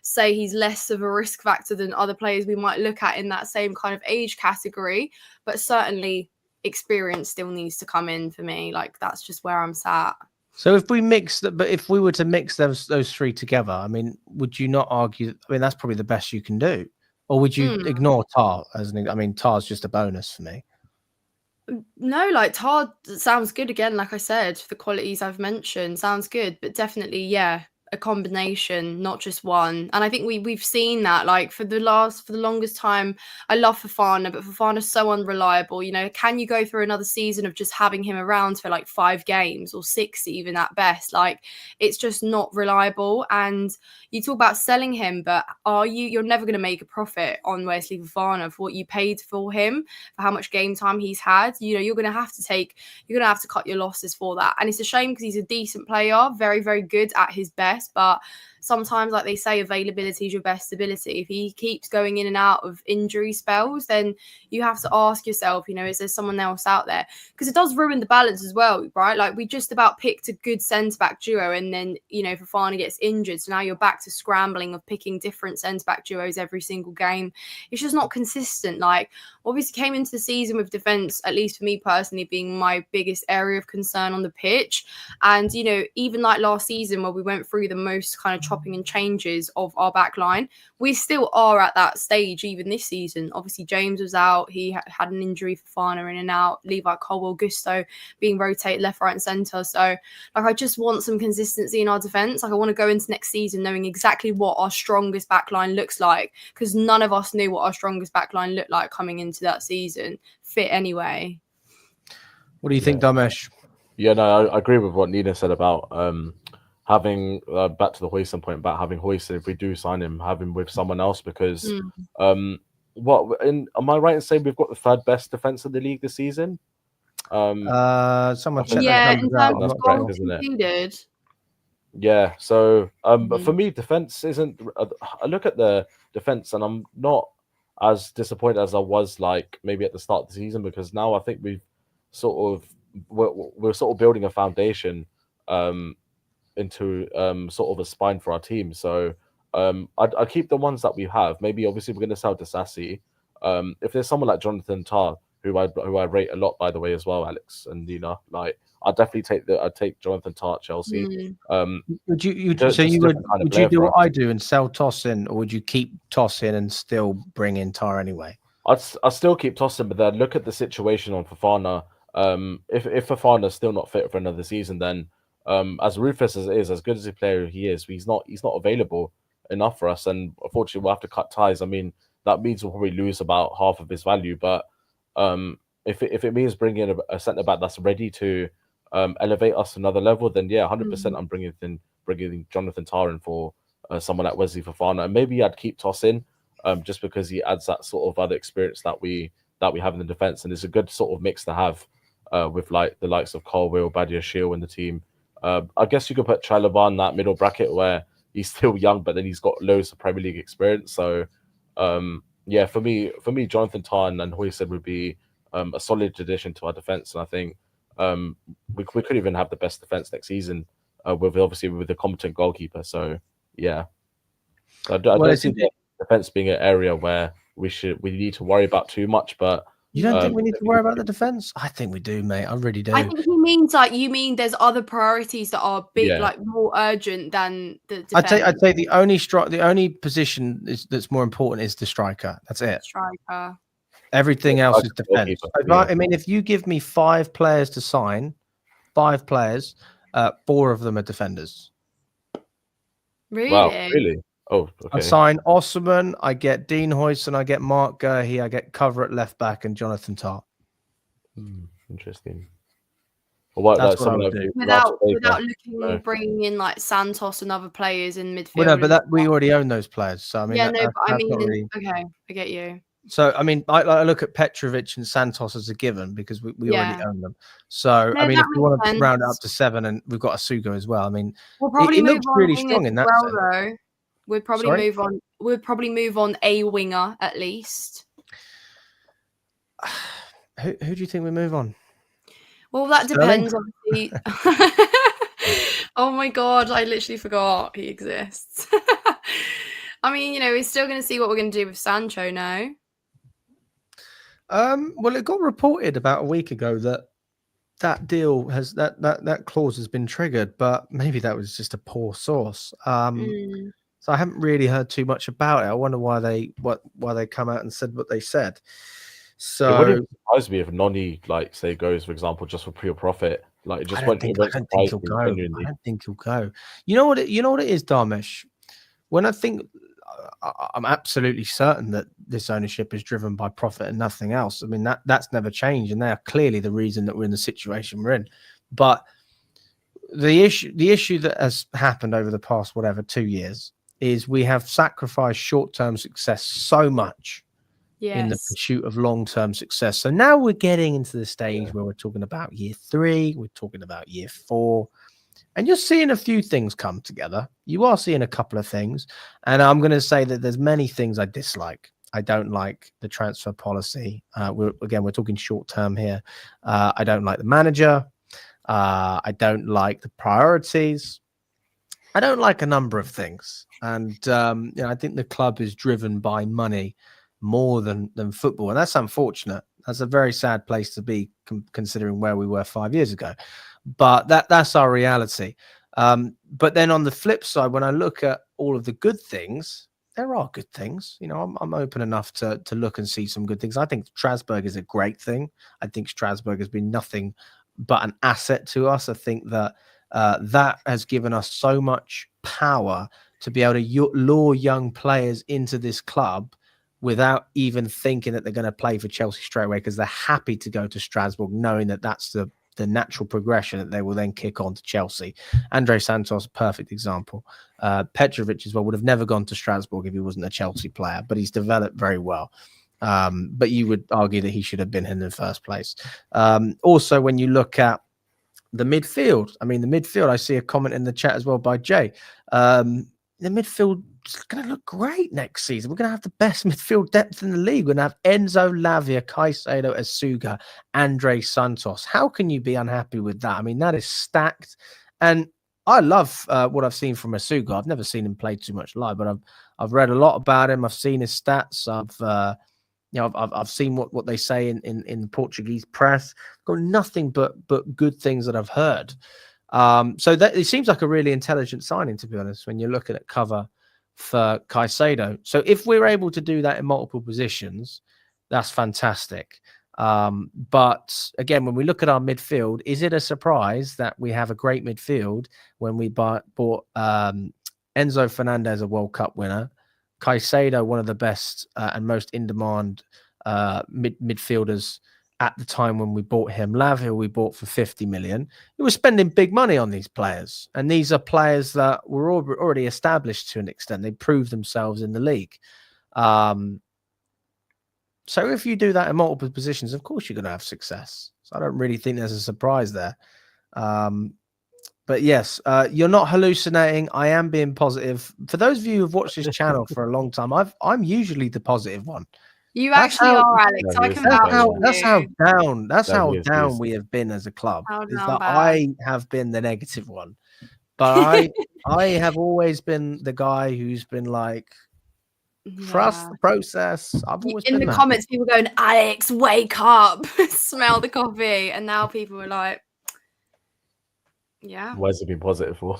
say he's less of a risk factor than other players we might look at in that same kind of age category, but certainly experience still needs to come in for me. That's just where I'm sat. So if we mix that, but if we were to mix those three together, I mean, would you not argue? I mean, that's probably the best you can do, or would you ignore Tar as an? I mean, Tar's just a bonus for me. No, Tar sounds good again. Like I said, the qualities I've mentioned sounds good, but definitely, yeah, a combination, not just one. And I think we've seen that for the longest time. I love Fofana, but Fofana's so unreliable. You know, can you go through another season of just having him around for 5 games or 6 even at best? It's just not reliable. And you talk about selling him, but you're never going to make a profit on Wesley Fofana for what you paid for him, for how much game time he's had. You know, you're going to have to cut your losses for that. And it's a shame because he's a decent player, very, very good at his best. But sometimes, like they say, availability is your best ability. If he keeps going in and out of injury spells, then you have to ask yourself, you know, is there someone else out there? Because it does ruin the balance as well, right? We just about picked a good centre-back duo, and then, you know, Fofana gets injured, so now you're back to scrambling of picking different centre-back duos every single game. It's just not consistent. Obviously came into the season with defence, at least for me personally, being my biggest area of concern on the pitch. And, you know, even last season where we went through the most kind of chopping and changes of our back line, we still are at that stage even this season. Obviously James was out, he had an injury for Fana in and out, Levi Colwell, Gusto being rotated left, right and centre. So I just want some consistency in our defence. I want to go into next season knowing exactly what our strongest back line looks like, because none of us knew what our strongest back line looked like coming into that season, fit anyway. What do you think, Dharmesh? Yeah, no, I agree with what Nina said about having back to the Huijsen point about having Huijsen, if we do sign him, have him with someone else, because am I right in saying we've got the 3rd best defense in the league this season? Someone check yeah, those in numbers terms out. of goals conceded. Yeah, so but for me, defense isn't. I look at the defense and I'm not as disappointed as I was maybe at the start of the season, because now I think we're sort of building a foundation into sort of a spine for our team. So I'd keep the ones that we have. Maybe obviously we're going to sell Disasi. If there's someone like Jonathan Tah, who I rate a lot, by the way, as well, Alex and Nina, I'd definitely take Jonathan Tah at Chelsea. Would you do what I do and sell Toss in, or would you keep Toss in and still bring in Tar anyway? I'd still keep Toss in, but then look at the situation on Fofana. If Fofana's still not fit for another season, then as ruthless as it is, as good as a player he is, he's not available enough for us, and unfortunately we'll have to cut ties. I mean, that means we'll probably lose about half of his value, but if it means bringing in a centre back that's ready to elevate us to another level, then yeah, 100% I'm bringing Jonathan Tah in for someone like Wesley Fofana, and maybe I'd keep Toss in just because he adds that sort of other experience that we have in the defense, and it's a good sort of mix to have with the likes of Colwell, Badia Shield in the team. I guess you could put Chalobah in that middle bracket where he's still young, but then he's got loads of Premier League experience. So yeah, for me, Jonathan Tah and Huijsen would be a solid addition to our defense, and I think we could even have the best defense next season with a competent goalkeeper. So yeah, I don't see the defense being an area where we need to worry about too much. But you don't think we need to worry about the defense? I think we do, mate. I really do. I think he means you mean there's other priorities that are big, more urgent than the defense. I'd say the only position that's more important is the striker. That's it. Striker. Everything else is defense. I mean, if you give me 5 players to sign, 5 players, 4 of them are defenders. Really? Wow, really? Oh, okay. I sign Osman, I get Dean Huijsen, I get Mark Gurhey, I get cover at left back and Jonathan Tah. Interesting. Well, that's what I would do. Without looking, bringing in Santos and other players in midfield. Well, no, but we already own those players. So I mean, yeah, no, but I mean, okay, I get you. So, I mean, I look at Petrovic and Santos as a given because we already Yeah. own them. So, No, I mean, that if we makes want to round it up sense. to 7, and we've got Asuga as well. I mean, We'll probably it move looks on really wingers strong in as that well, sense. though. We'd probably Sorry? move on. We'd probably move on a winger at least. Who do you think we move on? Well, that Sterling? depends, obviously. Oh my god, I literally forgot he exists. I mean, you know, we're still going to see what we're going to do with Sancho now. Well, it got reported about a week ago that deal has that clause has been triggered, but maybe that was just a poor source. So I haven't really heard too much about it. I wonder why they come out and said what they said. So it wouldn't surprise me if Noni, like, say, goes, for example, just for pure profit. Like, it just won't. It won't I don't think surprise he'll me go. genuinely. I don't think he'll go. You know what it is, Dharmesh? When I think I'm absolutely certain that this ownership is driven by profit and nothing else. I mean, that's never changed, and they are clearly the reason that we're in the situation we're in. But the issue that has happened over the past 2 years is we have sacrificed short-term success so much in the pursuit of long-term success. So now we're getting into the stage where we're talking about year 3, we're talking about year 4, and you're seeing a few things come together. You are seeing a couple of things, and I'm going to say that there's many things I dislike. I don't like the transfer policy. We're talking short-term here. I don't like the manager. I don't like the priorities. I don't like a number of things, and I think the club is driven by money more than football, and that's unfortunate. That's a very sad place to be, considering where we were 5 years ago. But that's our reality. But then on the flip side, when I look at all of the good things, there are good things. You know, I'm open enough to look and see some good things. I think Strasbourg is a great thing. I think Strasbourg has been nothing but an asset to us. I think that that has given us so much power to be able to lure young players into this club without even thinking that they're going to play for Chelsea straight away, because they're happy to go to Strasbourg, knowing that that's the natural progression that they will then kick on to Chelsea. Andre Santos, perfect example. Petrovic as well would have never gone to Strasbourg if he wasn't a Chelsea player, but he's developed very well. But you would argue that he should have been in the first place. Also, when you look at the midfield, I see a comment in the chat as well by Jay. The midfield is going to look great next season. We're going to have the best midfield depth in the league. We're going to have Enzo, Lavia, Caicedo, Asuga, Andre Santos. How can you be unhappy with that? I mean, that is stacked. And I love what I've seen from Asuga. I've never seen him play too much live, but I've read a lot about him. I've seen his stats. I've seen what they say in the Portuguese press. Got nothing but good things that I've heard. So that it seems like a really intelligent signing, to be honest, when you're looking at cover for Caicedo. So if we're able to do that in multiple positions, that's fantastic. But again, when we look at our midfield, is it a surprise that we have a great midfield when we bought Enzo Fernandez, a World Cup winner, Caicedo, one of the best and most in-demand midfielders at the time when we bought him, Lavia we bought for 50 million. We were spending big money on these players, and these are players that were already established to an extent. They proved themselves in the league. So if you do that in multiple positions, of course you're going to have success. So I don't really think there's a surprise there. But yes, you're not hallucinating. I am being positive. For those of you who've watched this channel for a long time, I'm usually the positive one. You actually are, Alex. Yeah, I can vouch for you. That's how he is. down we have been as a club. Is that bad. I have been the negative one, but I have always been the guy who's been like, trust the process. I've always in been the comments, people going, Alex, wake up, smell the coffee, and now people are like, yeah. Why is it being positive for?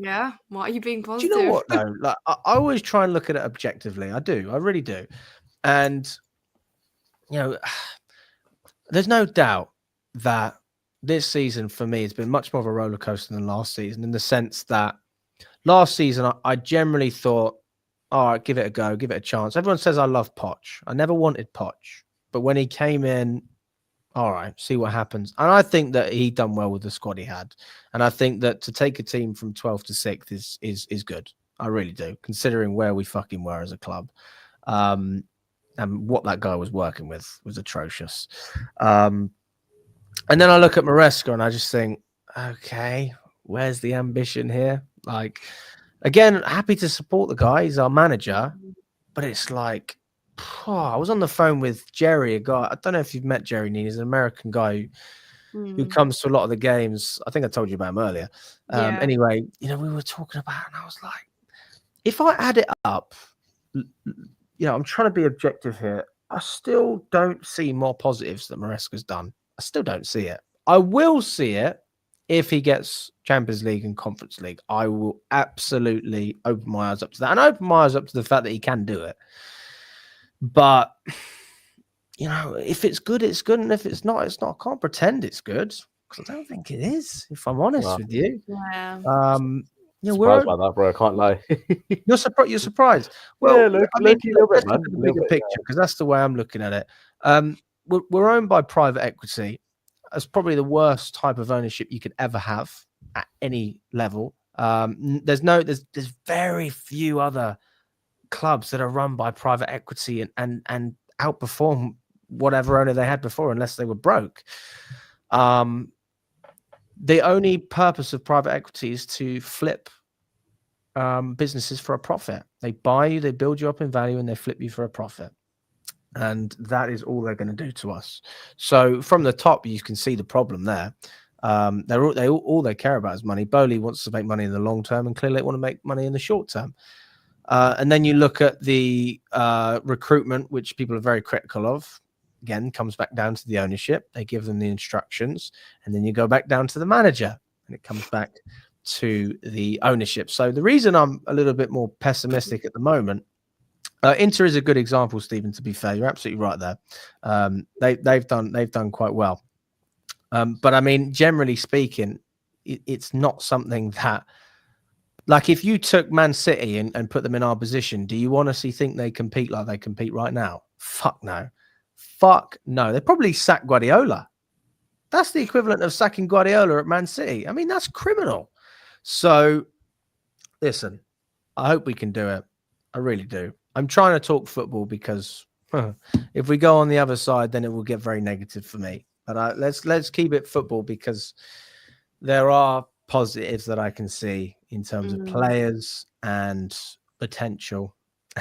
Yeah. Why are you being positive? Do you know what though? Like I always try and look at it objectively. I do. I really do. And there's no doubt that this season for me has been much more of a roller coaster than last season, in the sense that last season I generally thought, all right, give it a go, give it a chance. Everyone says I love Poch. I never wanted Poch, but when he came in, all right, see what happens. And I think that he done well with the squad he had. And I think that to take a team from 12th to 6th is good. I really do, considering where we fucking were as a club. And and what that guy was working with was atrocious. And then I look at Maresca and I just think, okay, where's the ambition here? Like, again, happy to support the guy. He's our manager, but it's like, I was on the phone with Jerry, a guy. I don't know if you've met Jerry. He's an American guy who comes to a lot of the games. I think I told you about him earlier. Anyway, we were talking about, and I was like, if I add it up, I'm trying to be objective here. I still don't see more positives that Maresca's done. I still don't see it. I will see it if he gets Champions League and Conference League. I will absolutely open my eyes up to that, and open my eyes up to the fact that he can do it. But if it's good, it's good, and if it's not, it's not. I can't pretend it's good because I don't think it is. If I'm honest with you, surprised by that, bro. I can't lie. You're surprised. Well, let's look at the the bigger picture, because that's the way I'm looking at it. We're owned by private equity. That's probably the worst type of ownership you could ever have at any level. There's very few other clubs that are run by private equity and outperform whatever owner they had before, unless they were broke. The only purpose of private equity is to flip businesses for a profit. They buy you, they build you up in value, and they flip you for a profit. And that is all they're going to do to us. So from the top, you can see the problem there. All they care about is money. Bowley wants to make money in the long term, and clearly they want to make money in the short term. And then you look at the recruitment, which people are very critical of. Again, comes back down to the ownership. They give them the instructions, and then you go back down to the manager, and it comes back to the ownership. So the reason I'm a little bit more pessimistic at the moment, Inter is a good example, Stephen. To be fair, you're absolutely right there. They've done quite well, but I mean, generally speaking, it's not something that, like, if you took Man City and put them in our position, do you honestly think they compete like they compete right now? Fuck no. They probably sack Guardiola. That's the equivalent of sacking Guardiola at Man City. I mean, that's criminal. So, listen, I hope we can do it. I really do. I'm trying to talk football because if we go on the other side, then it will get very negative for me. But let's keep it football, because there are positives that I can see in terms of players and potential.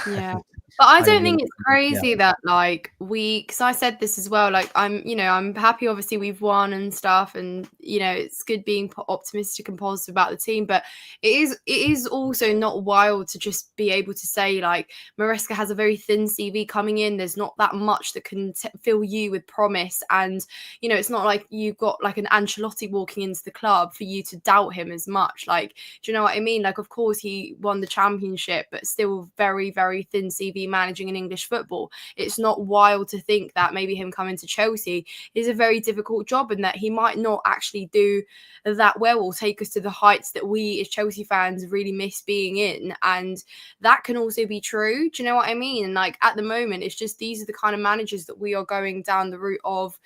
Yeah. But I don't think it's crazy that, like, because I said this as well, like, I'm happy, obviously we've won and stuff, and it's good being optimistic and positive about the team, but it is also not wild to just be able to say, like, Maresca has a very thin CV coming in. There's not that much that can fill you with promise, and it's not like you've got like an Ancelotti walking into the club for you to doubt him as much. Like, do you know what I mean? Like, of course he won the championship, but still very, very thin CV managing in English football. It's not wild to think that maybe him coming to Chelsea is a very difficult job, and that he might not actually do that well or take us to the heights that we as Chelsea fans really miss being in. And that can also be true. Do you know what I mean? And like, at the moment, it's just these are the kind of managers that we are going down the route of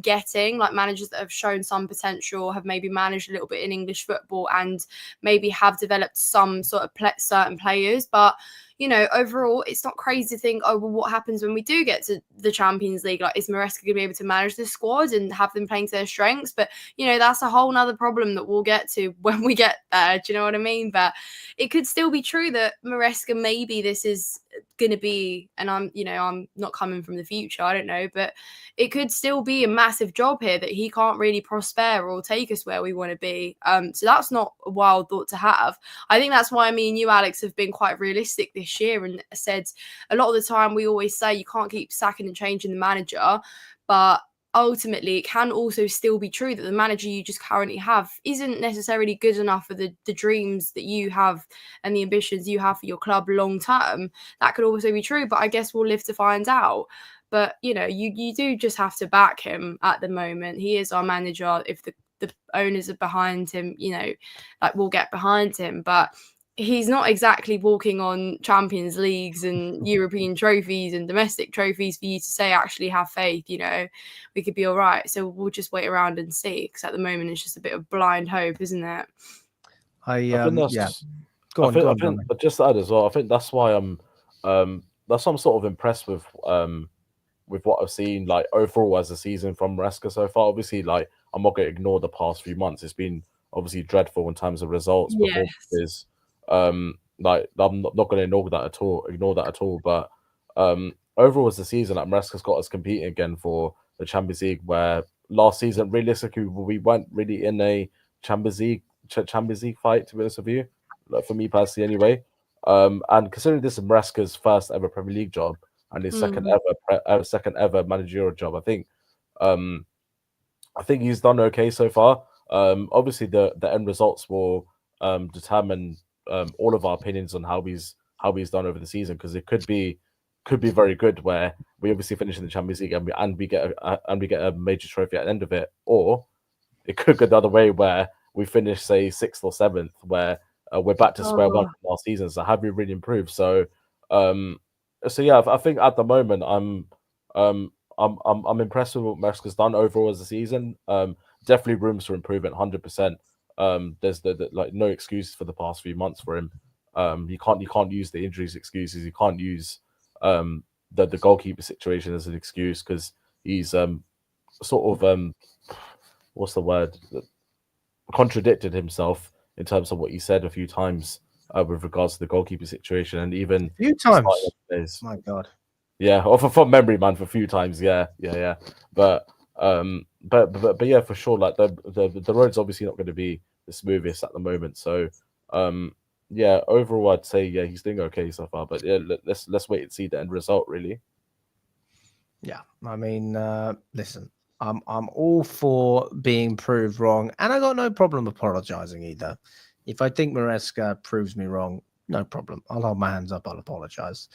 getting, like managers that have shown some potential, have maybe managed a little bit in English football, and maybe have developed some sort of certain players. But overall, it's not crazy to think, oh, well, what happens when we do get to the Champions League? Like, is Maresca going to be able to manage the squad and have them playing to their strengths? But, that's a whole nother problem that we'll get to when we get there. Do you know what I mean? But it could still be true that Maresca, maybe this is going to be, and I'm not coming from the future, I don't know, but it could still be a massive job here that he can't really prosper or take us where we want to be. So that's not a wild thought to have. I think that's why me and you, Alex, have been quite realistic this year and said a lot of the time we always say you can't keep sacking and changing the manager, but ultimately it can also still be true that the manager you just currently have isn't necessarily good enough for the dreams that you have and the ambitions you have for your club long term. That could also be true, but I guess we'll live to find out. But you do just have to back him at the moment. He is our manager. If the owners are behind him, like, we'll get behind him. But he's not exactly walking on Champions Leagues and European trophies and domestic trophies for you to say, actually have faith, we could be all right. So we'll just wait around and see, because at the moment it's just a bit of blind hope, isn't it? I think that's, Go on. But just to add as well, I think that's why I'm that's what I'm sort of impressed with what I've seen, like overall as a season from Maresca so far. Obviously, like I'm not going to ignore the past few months. It's been obviously dreadful in terms of results, Yes. performances. Like I'm not going to ignore that at all. But overall as a season, like Maresca's got us competing again for the Champions League, where last season realistically we weren't really in a Champions League fight, to be honest with you. Like for me personally, anyway. And considering this is Maresca's first ever Premier League job and his second ever managerial job, I think he's done okay so far. Obviously, the end results will determine all of our opinions on how he's done over the season, because it could be very good, where we obviously finish in the Champions League and we get a major trophy at the end of it, or it could go the other way, where we finish say 6th or 7th, where we're back to square one from last season. So have we really improved? So yeah, I think at the moment I'm impressed with what Maresca's done overall as a season. Definitely rooms for improvement, 100%. There's the like no excuses for the past few months for him. You can't use the injuries excuses. You can't use the goalkeeper situation as an excuse, because he's sort of what's the word, contradicted himself in terms of what he said a few times with regards to the goalkeeper situation, and even A few times. My God. Yeah, or from memory, man, for a few times. Yeah. But yeah, for sure. Like the road's obviously not going to be the smoothest at the moment. So yeah, overall, I'd say yeah, he's doing okay so far. But yeah, let's wait and see the end result, really. Yeah, I mean, listen, I'm all for being proved wrong, and I got no problem apologizing either. If I think Maresca proves me wrong, no problem. I'll hold my hands up. I'll apologize.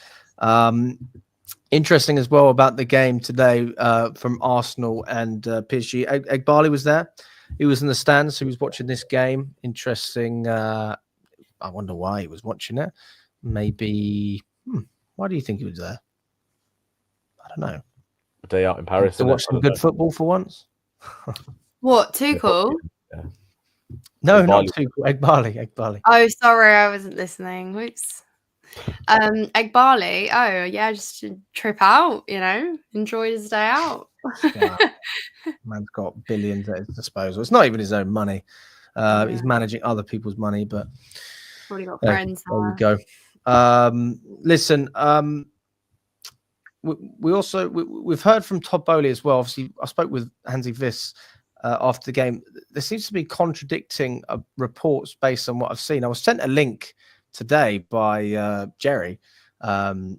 Interesting as well about the game today from Arsenal and PSG. Egbali was there. He was in the stands. He was watching this game. Interesting. I wonder why he was watching it. Maybe. Why do you think he was there? I don't know. A day out in Paris to watch some good football for once. What, Tuchel? Yeah. No, not Tuchel. Egbali. Oh, sorry, I wasn't listening. Whoops. Egbali. Oh, yeah, just to trip out, enjoy his day out. Man's got billions at his disposal. It's not even his own money. He's managing other people's money, but probably got friends. There we go. Listen, we've heard from Todd Bowley as well. Obviously, I spoke with Hansi Viss after the game. There seems to be contradicting reports based on what I've seen. I was sent a link today by Jerry, and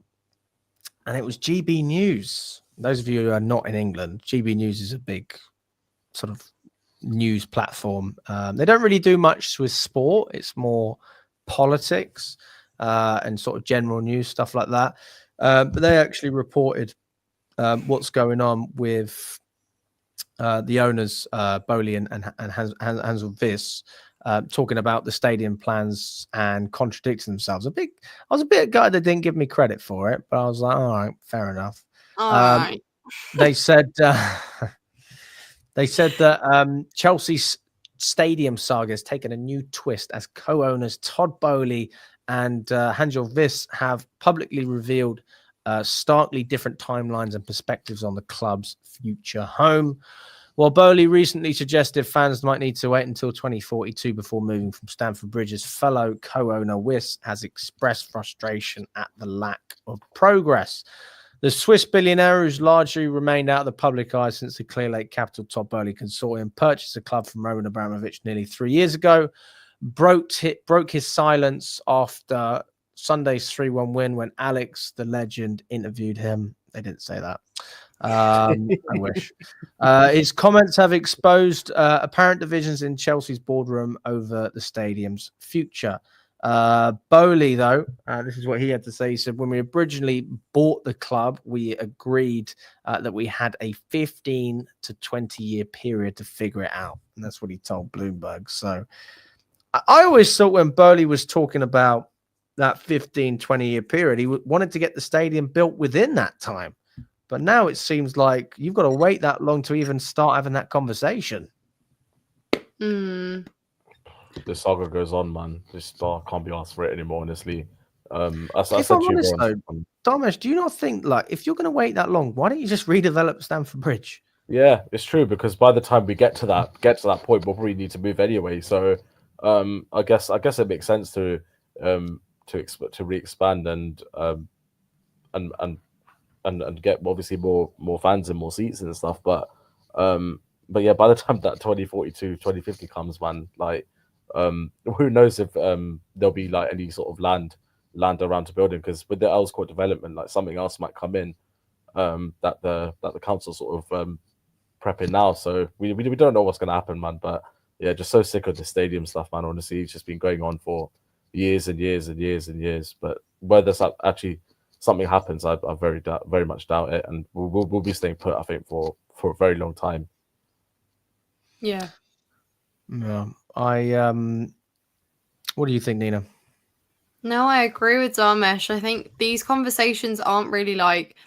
it was GB News. Those of you who are not in England, GB News is a big sort of news platform. They don't really do much with sport. It's more politics and sort of general news, stuff like that. But they actually reported what's going on with the owners, Bowley and Hansel Viss, talking about the stadium plans and contradicting themselves. I was a bit gutted they didn't give me credit for it, but I was like, all right, fair enough. Right. They said that Chelsea's stadium saga has taken a new twist as co-owners Todd Bowley and Hansel Viss have publicly revealed starkly different timelines and perspectives on the club's future home. While Bowley recently suggested fans might need to wait until 2042 before moving from Stamford Bridge's fellow co-owner Wiss has expressed frustration at the lack of progress. The Swiss billionaire, who's largely remained out of the public eye since the Clear Lake Capital Todd Bowley Consortium purchased the club from Roman Abramovich nearly 3 years ago, broke his silence after Sunday's 3-1 win when Alex, the legend, interviewed him. They didn't say that. I wish. His comments have exposed apparent divisions in Chelsea's boardroom over the stadium's future. Bowley, though, this is what he had to say. He said, when we originally bought the club, we agreed that we had a 15 to 20 year period to figure it out. And that's what he told Bloomberg. So I always thought when Bowley was talking about that 15, 20 year period, he wanted to get the stadium built within that time. But now it seems like you've got to wait that long to even start having that conversation. Mm. The saga goes on, man. Just can't be asked for it anymore, honestly. I If said I'm to you, honest, bro, though, Dharmesh, do you not think, like, if you're going to wait that long, why don't you just redevelop Stamford Bridge? Yeah, it's true, because by the time we get to that point, we'll probably need to move anyway. So, I guess it makes sense to re-expand and get obviously more fans and more seats and stuff. But yeah, by the time that 2042, 2050 comes, man, like, who knows if there'll be like any sort of land around the building, because with the Earls Court development, like, something else might come in that the council sort of prepping now. So we don't know what's going to happen, man. But yeah, just so sick of the stadium stuff, man. Honestly, it's just been going on for years and years and years and years. But whether actually something happens, I very much doubt it, and we'll be staying put, I think, for a very long time. Yeah. What do you think, Nina? No, I agree with Dharmesh. I think these conversations aren't really like,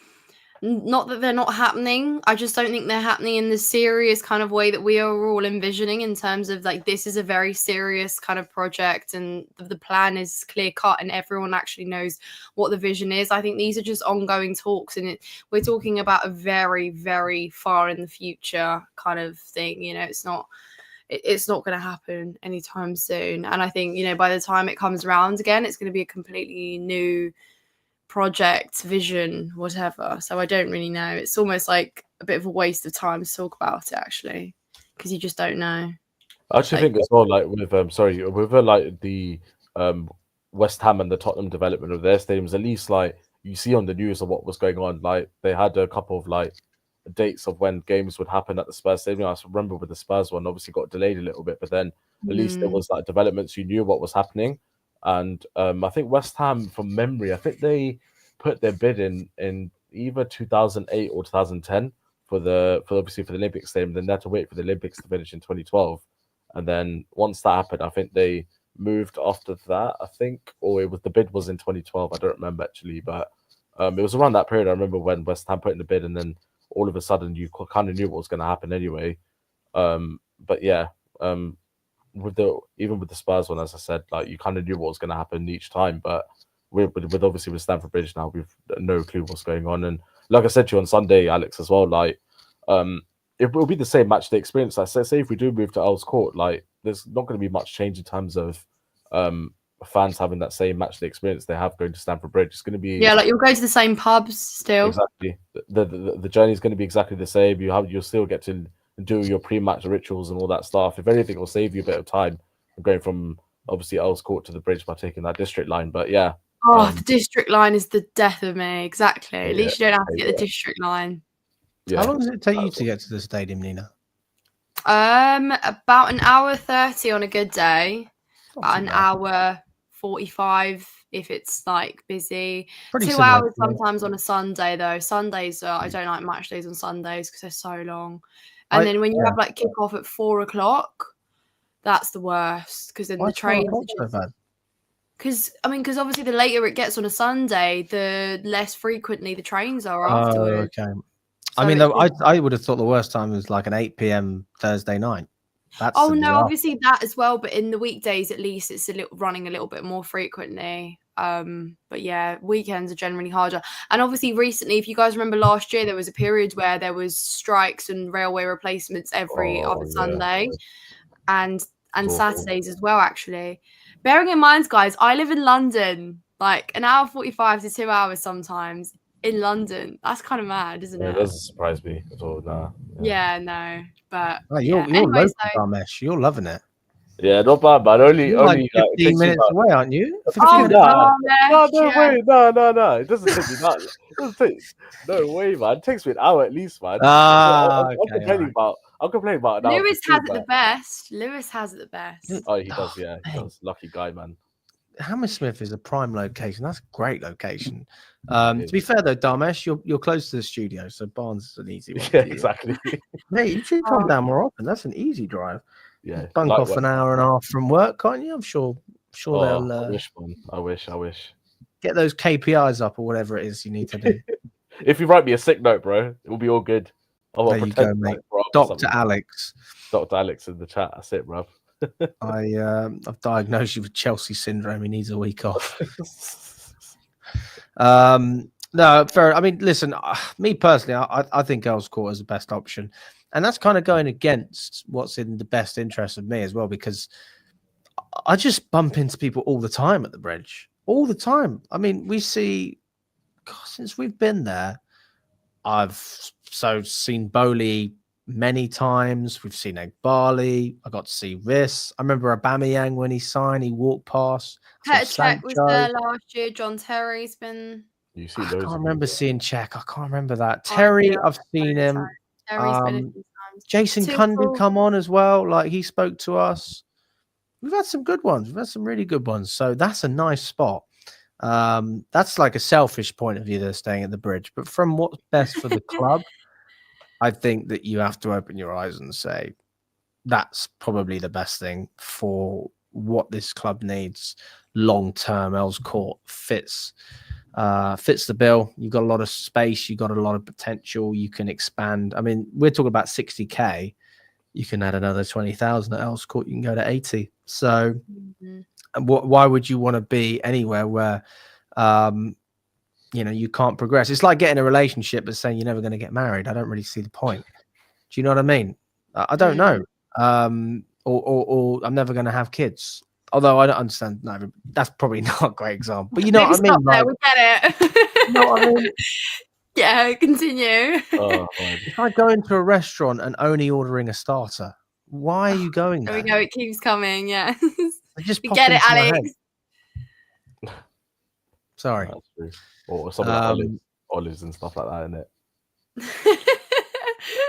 not that they're not happening. I just don't think they're happening in the serious kind of way that we are all envisioning, in terms of like, this is a very serious kind of project and the plan is clear cut and everyone actually knows what the vision is. I think these are just ongoing talks, and we're talking about a very, very far in the future kind of thing. You know, it's not going to happen anytime soon. And I think, you know, by the time it comes around again, it's going to be a completely new project, vision, whatever. So I don't really know. It's almost like a bit of a waste of time to talk about it, actually, because you just don't know. I actually think as well, like with like the West Ham and the Tottenham development of their stadiums, at least like you see on the news of what was going on, like they had a couple of like dates of when games would happen at the Spurs stadium. I remember with the Spurs one, obviously got delayed a little bit, but then at least there was like developments. You knew what was happening. And I think West Ham, from memory, I think they put their bid in either 2008 or 2010 for the Olympic Stadium. Then they had to wait for the Olympics to finish in 2012, and then once that happened, I think they moved after that. I think, or the bid was in 2012. I don't remember actually, but it was around that period. I remember when West Ham put in the bid, and then all of a sudden you kind of knew what was going to happen anyway. But yeah. Even with the Spurs one, as I said, like you kind of knew what was going to happen each time, but with obviously with Stamford Bridge now, we've no clue what's going on. And like I said to you on Sunday, Alex, as well, like it will be the same match day experience. Like say if we do move to Earls Court, like there's not going to be much change in terms of fans having that same match day experience they have going to Stamford Bridge. It's going to be like you'll go to the same pubs still. Exactly, the journey is going to be exactly the same. You'll still get to do your pre-match rituals and all that stuff. If anything, will save you a bit of time going from obviously Earls Court to the bridge by taking that district line. But yeah, the district line is the death of me. Exactly. At least you don't have to get the district line. How long does it take you to get to the stadium, Nina? About an hour 30 on a good day. About an hour 45 if it's like busy. Pretty 2 hours sometimes on a Sunday though. Sundays I don't like match days on Sundays because they're so long. And then when you have like kick off at 4 o'clock, that's the worst, because then the trains are just... Because obviously the later it gets on a Sunday, the less frequently the trains are afterwards. Okay. So I mean, though, I would have thought the worst time was like an 8 p.m. Thursday night. That's obviously that as well, but in the weekdays at least it's running a little bit more frequently. But yeah, weekends are generally harder. And obviously recently, if you guys remember last year, there was a period where there was strikes and railway replacements every other Sunday, and Saturdays as well, actually. Bearing in mind, guys, I live in London, like an hour 45 to 2 hours sometimes in London. That's kind of mad, isn't it? It doesn't surprise me at all. Nah. Yeah, no. But you're local, Dharmesh. You're loving it. Yeah, not bad, man. Only like 15 minutes away, aren't you? No, way. No. It doesn't take me that. No way, man. It takes me an hour at least, man. I'm complaining about an hour. Lewis has it the best. Lewis has it the best. Oh, he does, yeah. He does. Lucky guy, man. Hammersmith is a prime location. That's a great location. To be fair though, Dharmesh, you're close to the studio, so Barnes is an easy one. Yeah, exactly. Hey, you should come down more often. That's an easy drive. Yeah, bunk off an hour and a half from work, can't you? I'm sure they'll. I wish. Get those KPIs up or whatever it is you need to do. If you write me a sick note, bro, it will be all good. There you go, mate. Dr. Alex. Dr. Alex in the chat. That's it, bro. I've diagnosed you with Chelsea syndrome. He needs a week off. No, fair. I mean, listen, me personally, I think Earl's Court is the best option. And that's kind of going against what's in the best interest of me as well, because I just bump into people all the time at the bridge. All the time. I mean, we see, God, since we've been there, I've seen Bowley many times. We've seen Egg Barley. I got to see this. I remember Aubameyang when he signed, he walked past. Petr Cech was there last year. John Terry's been. You see I loads can't of remember people. seeing Czech. I can't remember that. Oh, Terry, yeah, I've seen him. Terry's been a few times. Jason Tuchel. Kundu come on as well. Like, he spoke to us. We've had some good ones. We've had some really good ones. So that's a nice spot. That's like a selfish point of view. They're staying at the bridge, but from what's best for the club, I think that you have to open your eyes and say that's probably the best thing for what this club needs long term. Earl's Court fits the bill. You've got a lot of space. You've got a lot of potential. You can expand. I mean, we're talking about 60k. You can add another 20,000 at Earl's Court. You can go to 80. So, why would you want to be anywhere where, you can't progress? It's like getting a relationship but saying you're never going to get married. I don't really see the point. Do you know what I mean? I don't know. Or I'm never going to have kids. Although I don't understand. No, that's probably not a great example. But you know what I mean? Like, we get it. You know what I mean? Yeah, continue. If I go into a restaurant and only ordering a starter, why are you going there? There we go. It keeps coming. Yeah. Just we get it, Alex. Sorry. That's true. Or something like olives and stuff like that, isn't it?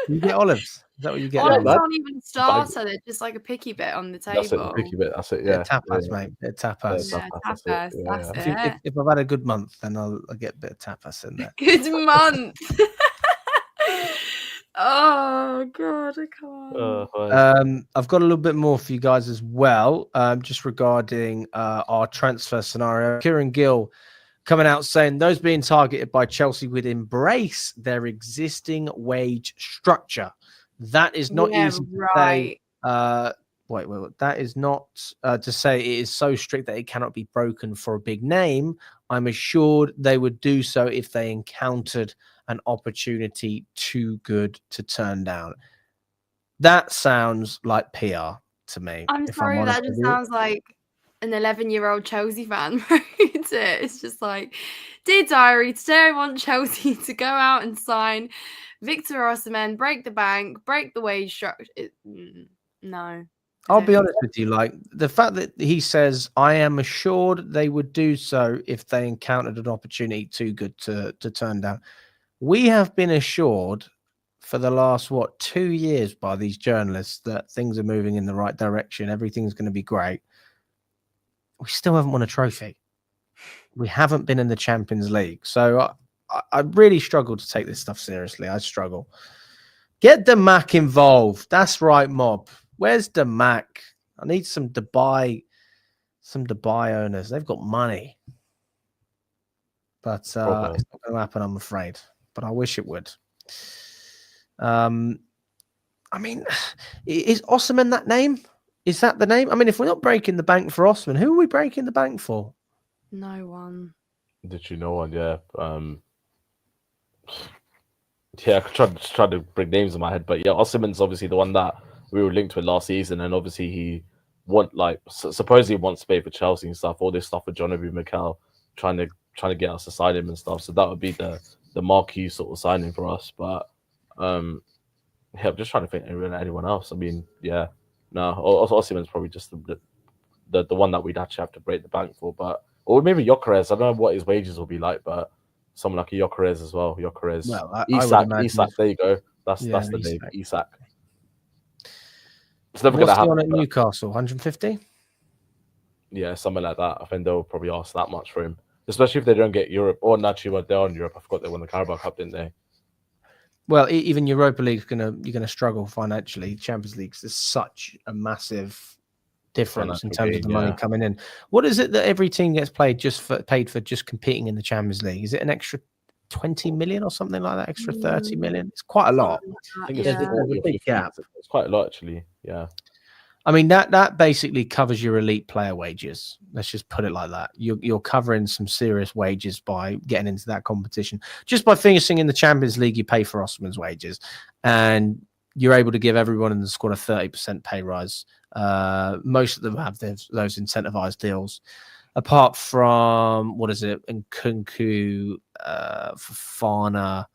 You get olives. Is that what you get? Olives aren't even a starter. They're just like a picky bit on the table. That's it, the picky bit. That's it. Yeah. Tapas, mate. Tapas. Yeah, tapas. That's it. If I've had a good month, then I'll get a bit of tapas in there. Good month. Oh God, I can't. I've got a little bit more for you guys as well. Just regarding our transfer scenario. Kieran Gill coming out saying those being targeted by Chelsea would embrace their existing wage structure. That is not easy to say. Wait. That is not to say it is so strict that it cannot be broken for a big name. I'm assured they would do so if they encountered an opportunity too good to turn down. That sounds like PR to me. I'm sorry, that just sounds like an 11-year-old Chelsea fan wrote it. It's just like, dear diary, today I want Chelsea to go out and sign Victor Osimhen, break the bank, break the wage structure. No. I'll be honest with you, like the fact that he says, I am assured they would do so if they encountered an opportunity too good to turn down. We have been assured for the last, 2 years by these journalists that things are moving in the right direction. Everything's going to be great. We still haven't won a trophy. We haven't been in the Champions League. So I really struggle to take this stuff seriously. I struggle. Get the Mac involved. That's right, mob. Where's the Mac? I need some Dubai owners. They've got money. But it's not going to happen, I'm afraid. But I wish it would. I mean, is Osimhen that name? Is that the name? I mean, if we're not breaking the bank for Osimhen, who are we breaking the bank for? No one. Literally no one, yeah. Yeah, I tried to bring names in my head, but yeah, Osimhen's obviously the one that we were linked with last season, and obviously he supposedly wants to pay for Chelsea and stuff. All this stuff with John Obi Mikel trying to get us to sign him and stuff. So that would be the marquee sort of signing for us. But yeah, I'm just trying to think anyone else. I mean, yeah, no, Osimhen's probably just the one that we'd actually have to break the bank for. But or maybe Gyökeres. I don't know what his wages will be like, but someone like a Gyökeres as well. Gyökeres, Isak. There you go. That's the name, Isak. It's never going to happen. At Newcastle, 150? Yeah, something like that. I think they'll probably ask that much for him, especially if they don't get Europe. Or naturally, they're on Europe. I forgot they won the Carabao Cup, didn't they? Well, even Europa League, you're gonna struggle financially. Champions League is such a massive difference in terms of the money coming in. What is it that every team gets paid for just competing in the Champions League? Is it an extra 20 million or something like that? Extra 30 million? It's quite a lot. I think it's a big gap. It's quite a lot, actually. Yeah. I mean, that basically covers your elite player wages. Let's just put it like that. You're covering some serious wages by getting into that competition. Just by finishing in the Champions League, you pay for Osman's wages, and you're able to give everyone in the squad a 30% pay rise. Most of them have those incentivized deals. Apart from, what is it, Nkunku, Fofana,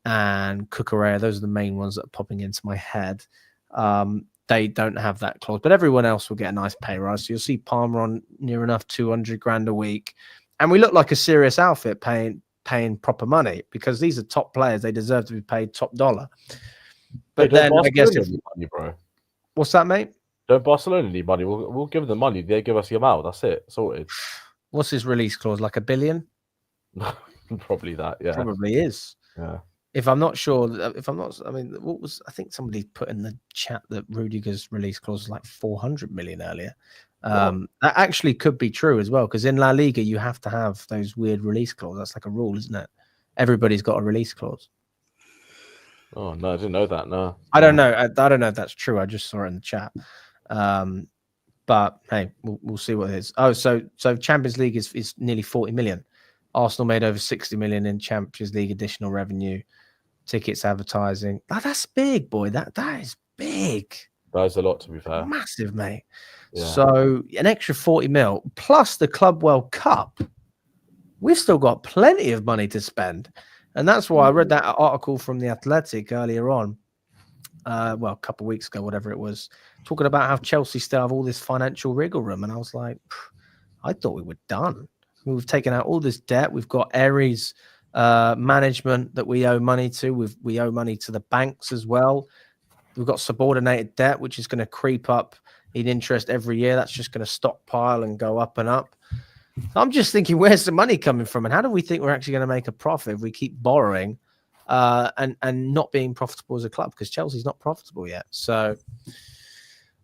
and Cucurella. Those are the main ones that are popping into my head. They don't have that clause, but everyone else will get a nice pay rise. So you'll see Palmer on near enough 200 grand a week. And we look like a serious outfit paying proper money, because these are top players. They deserve to be paid top dollar. But then I guess money, bro. What's that, mate? Don't Barcelona need money? We'll give them money. They give us Yamal. That's it. Sorted. What's his release clause? Like $1 billion? Probably that. Yeah. Probably is. Yeah. If I'm not sure, I mean, I think somebody put in the chat that Rudiger's release clause was like 400 million earlier. That actually could be true as well, because in La Liga, you have to have those weird release clauses. That's like a rule, isn't it? Everybody's got a release clause. Oh, no, I didn't know that. No. I don't know. I don't know if that's true. I just saw it in the chat. But hey, we'll see what it is. Oh, so Champions League is nearly 40 million. Arsenal made over 60 million in Champions League additional revenue. Tickets, advertising. Oh, that's big, boy. That is big. That is a lot, to be fair. Massive, mate. Yeah. So an extra 40 mil plus the Club World Cup. We've still got plenty of money to spend. And that's why I read that article from The Athletic earlier on. A couple of weeks ago, whatever it was, talking about how Chelsea still have all this financial wriggle room. And I was like, I thought we were done. We've taken out all this debt. We've got Aries management that we owe money to. We owe money to the banks as well. We've got subordinated debt, which is going to creep up in interest every year. That's just going to stockpile and go up and up. I'm just thinking, where's the money coming from? And how do we think we're actually going to make a profit if we keep borrowing and not being profitable as a club? Because Chelsea's not profitable yet. So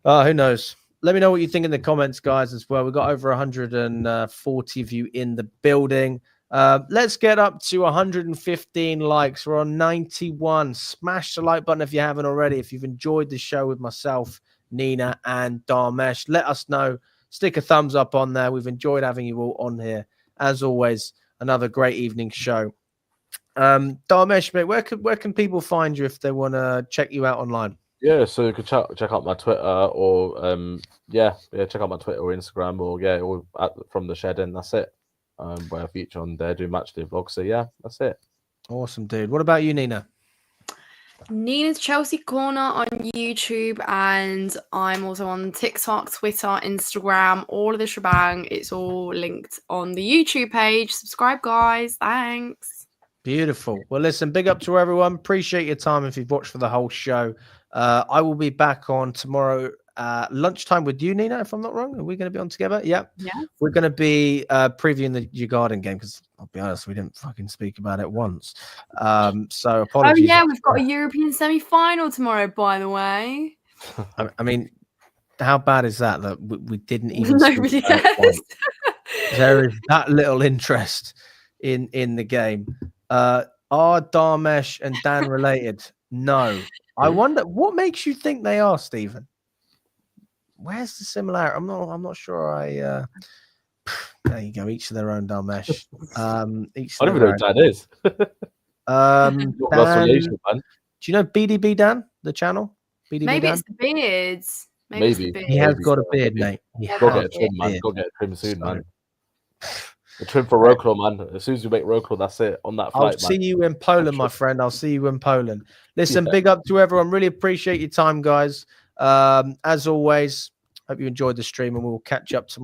who knows? Let me know what you think in the comments, guys, as well. We've got over 140 of you in the building. Let's get up to 115 likes. We're on 91. Smash the like button if you haven't already. If you've enjoyed the show with myself, Nina, and Dharmesh, let us know. Stick a thumbs up on there. We've enjoyed having you all on here. As always, another great evening show. Dharmesh, mate, where can people find you if they want to check you out online? Yeah, so you could check out my Twitter or check out my Twitter or Instagram or from the shed, and that's it. Where I feature on there, do matchday vlogs. So yeah, that's it. Awesome, dude. What about you, Nina? Nina's Chelsea Corner on YouTube, and I'm also on TikTok, Twitter, Instagram, all of the shebang. It's all linked on the YouTube page. Subscribe, guys. Thanks. Beautiful. Well, listen, big up to everyone. Appreciate your time if you've watched for the whole show. I will be back on tomorrow lunchtime with you, Nina, if I'm not wrong. Are we going to be on together? Yeah. We're going to be previewing the Djugarden game, because I'll be honest, we didn't fucking speak about it once. So apologies. Oh, yeah, we've got a European semi-final tomorrow, by the way. I mean, how bad is that we didn't even Nobody cares. There is that little interest in the game. Are Dharmesh and Dan related? No. I wonder what makes you think they are, Stephen. Where's the similarity? I'm not sure. There you go. Each of their own, Dharmesh. I don't even know who Dan is. Dan, do you know BDB Dan, the channel? BDB Maybe Dan? it's the beards. Maybe. He has got a beard, mate. Go get a trim, man. Go get a trim soon, man. A trim for Roclo, man. As soon as you make Roclo, that's it. On that flight, I'll see you in Poland, my friend. I'll see you in Poland. Listen, big up to everyone. Really appreciate your time, guys. As always, hope you enjoyed the stream, and we'll catch up tomorrow.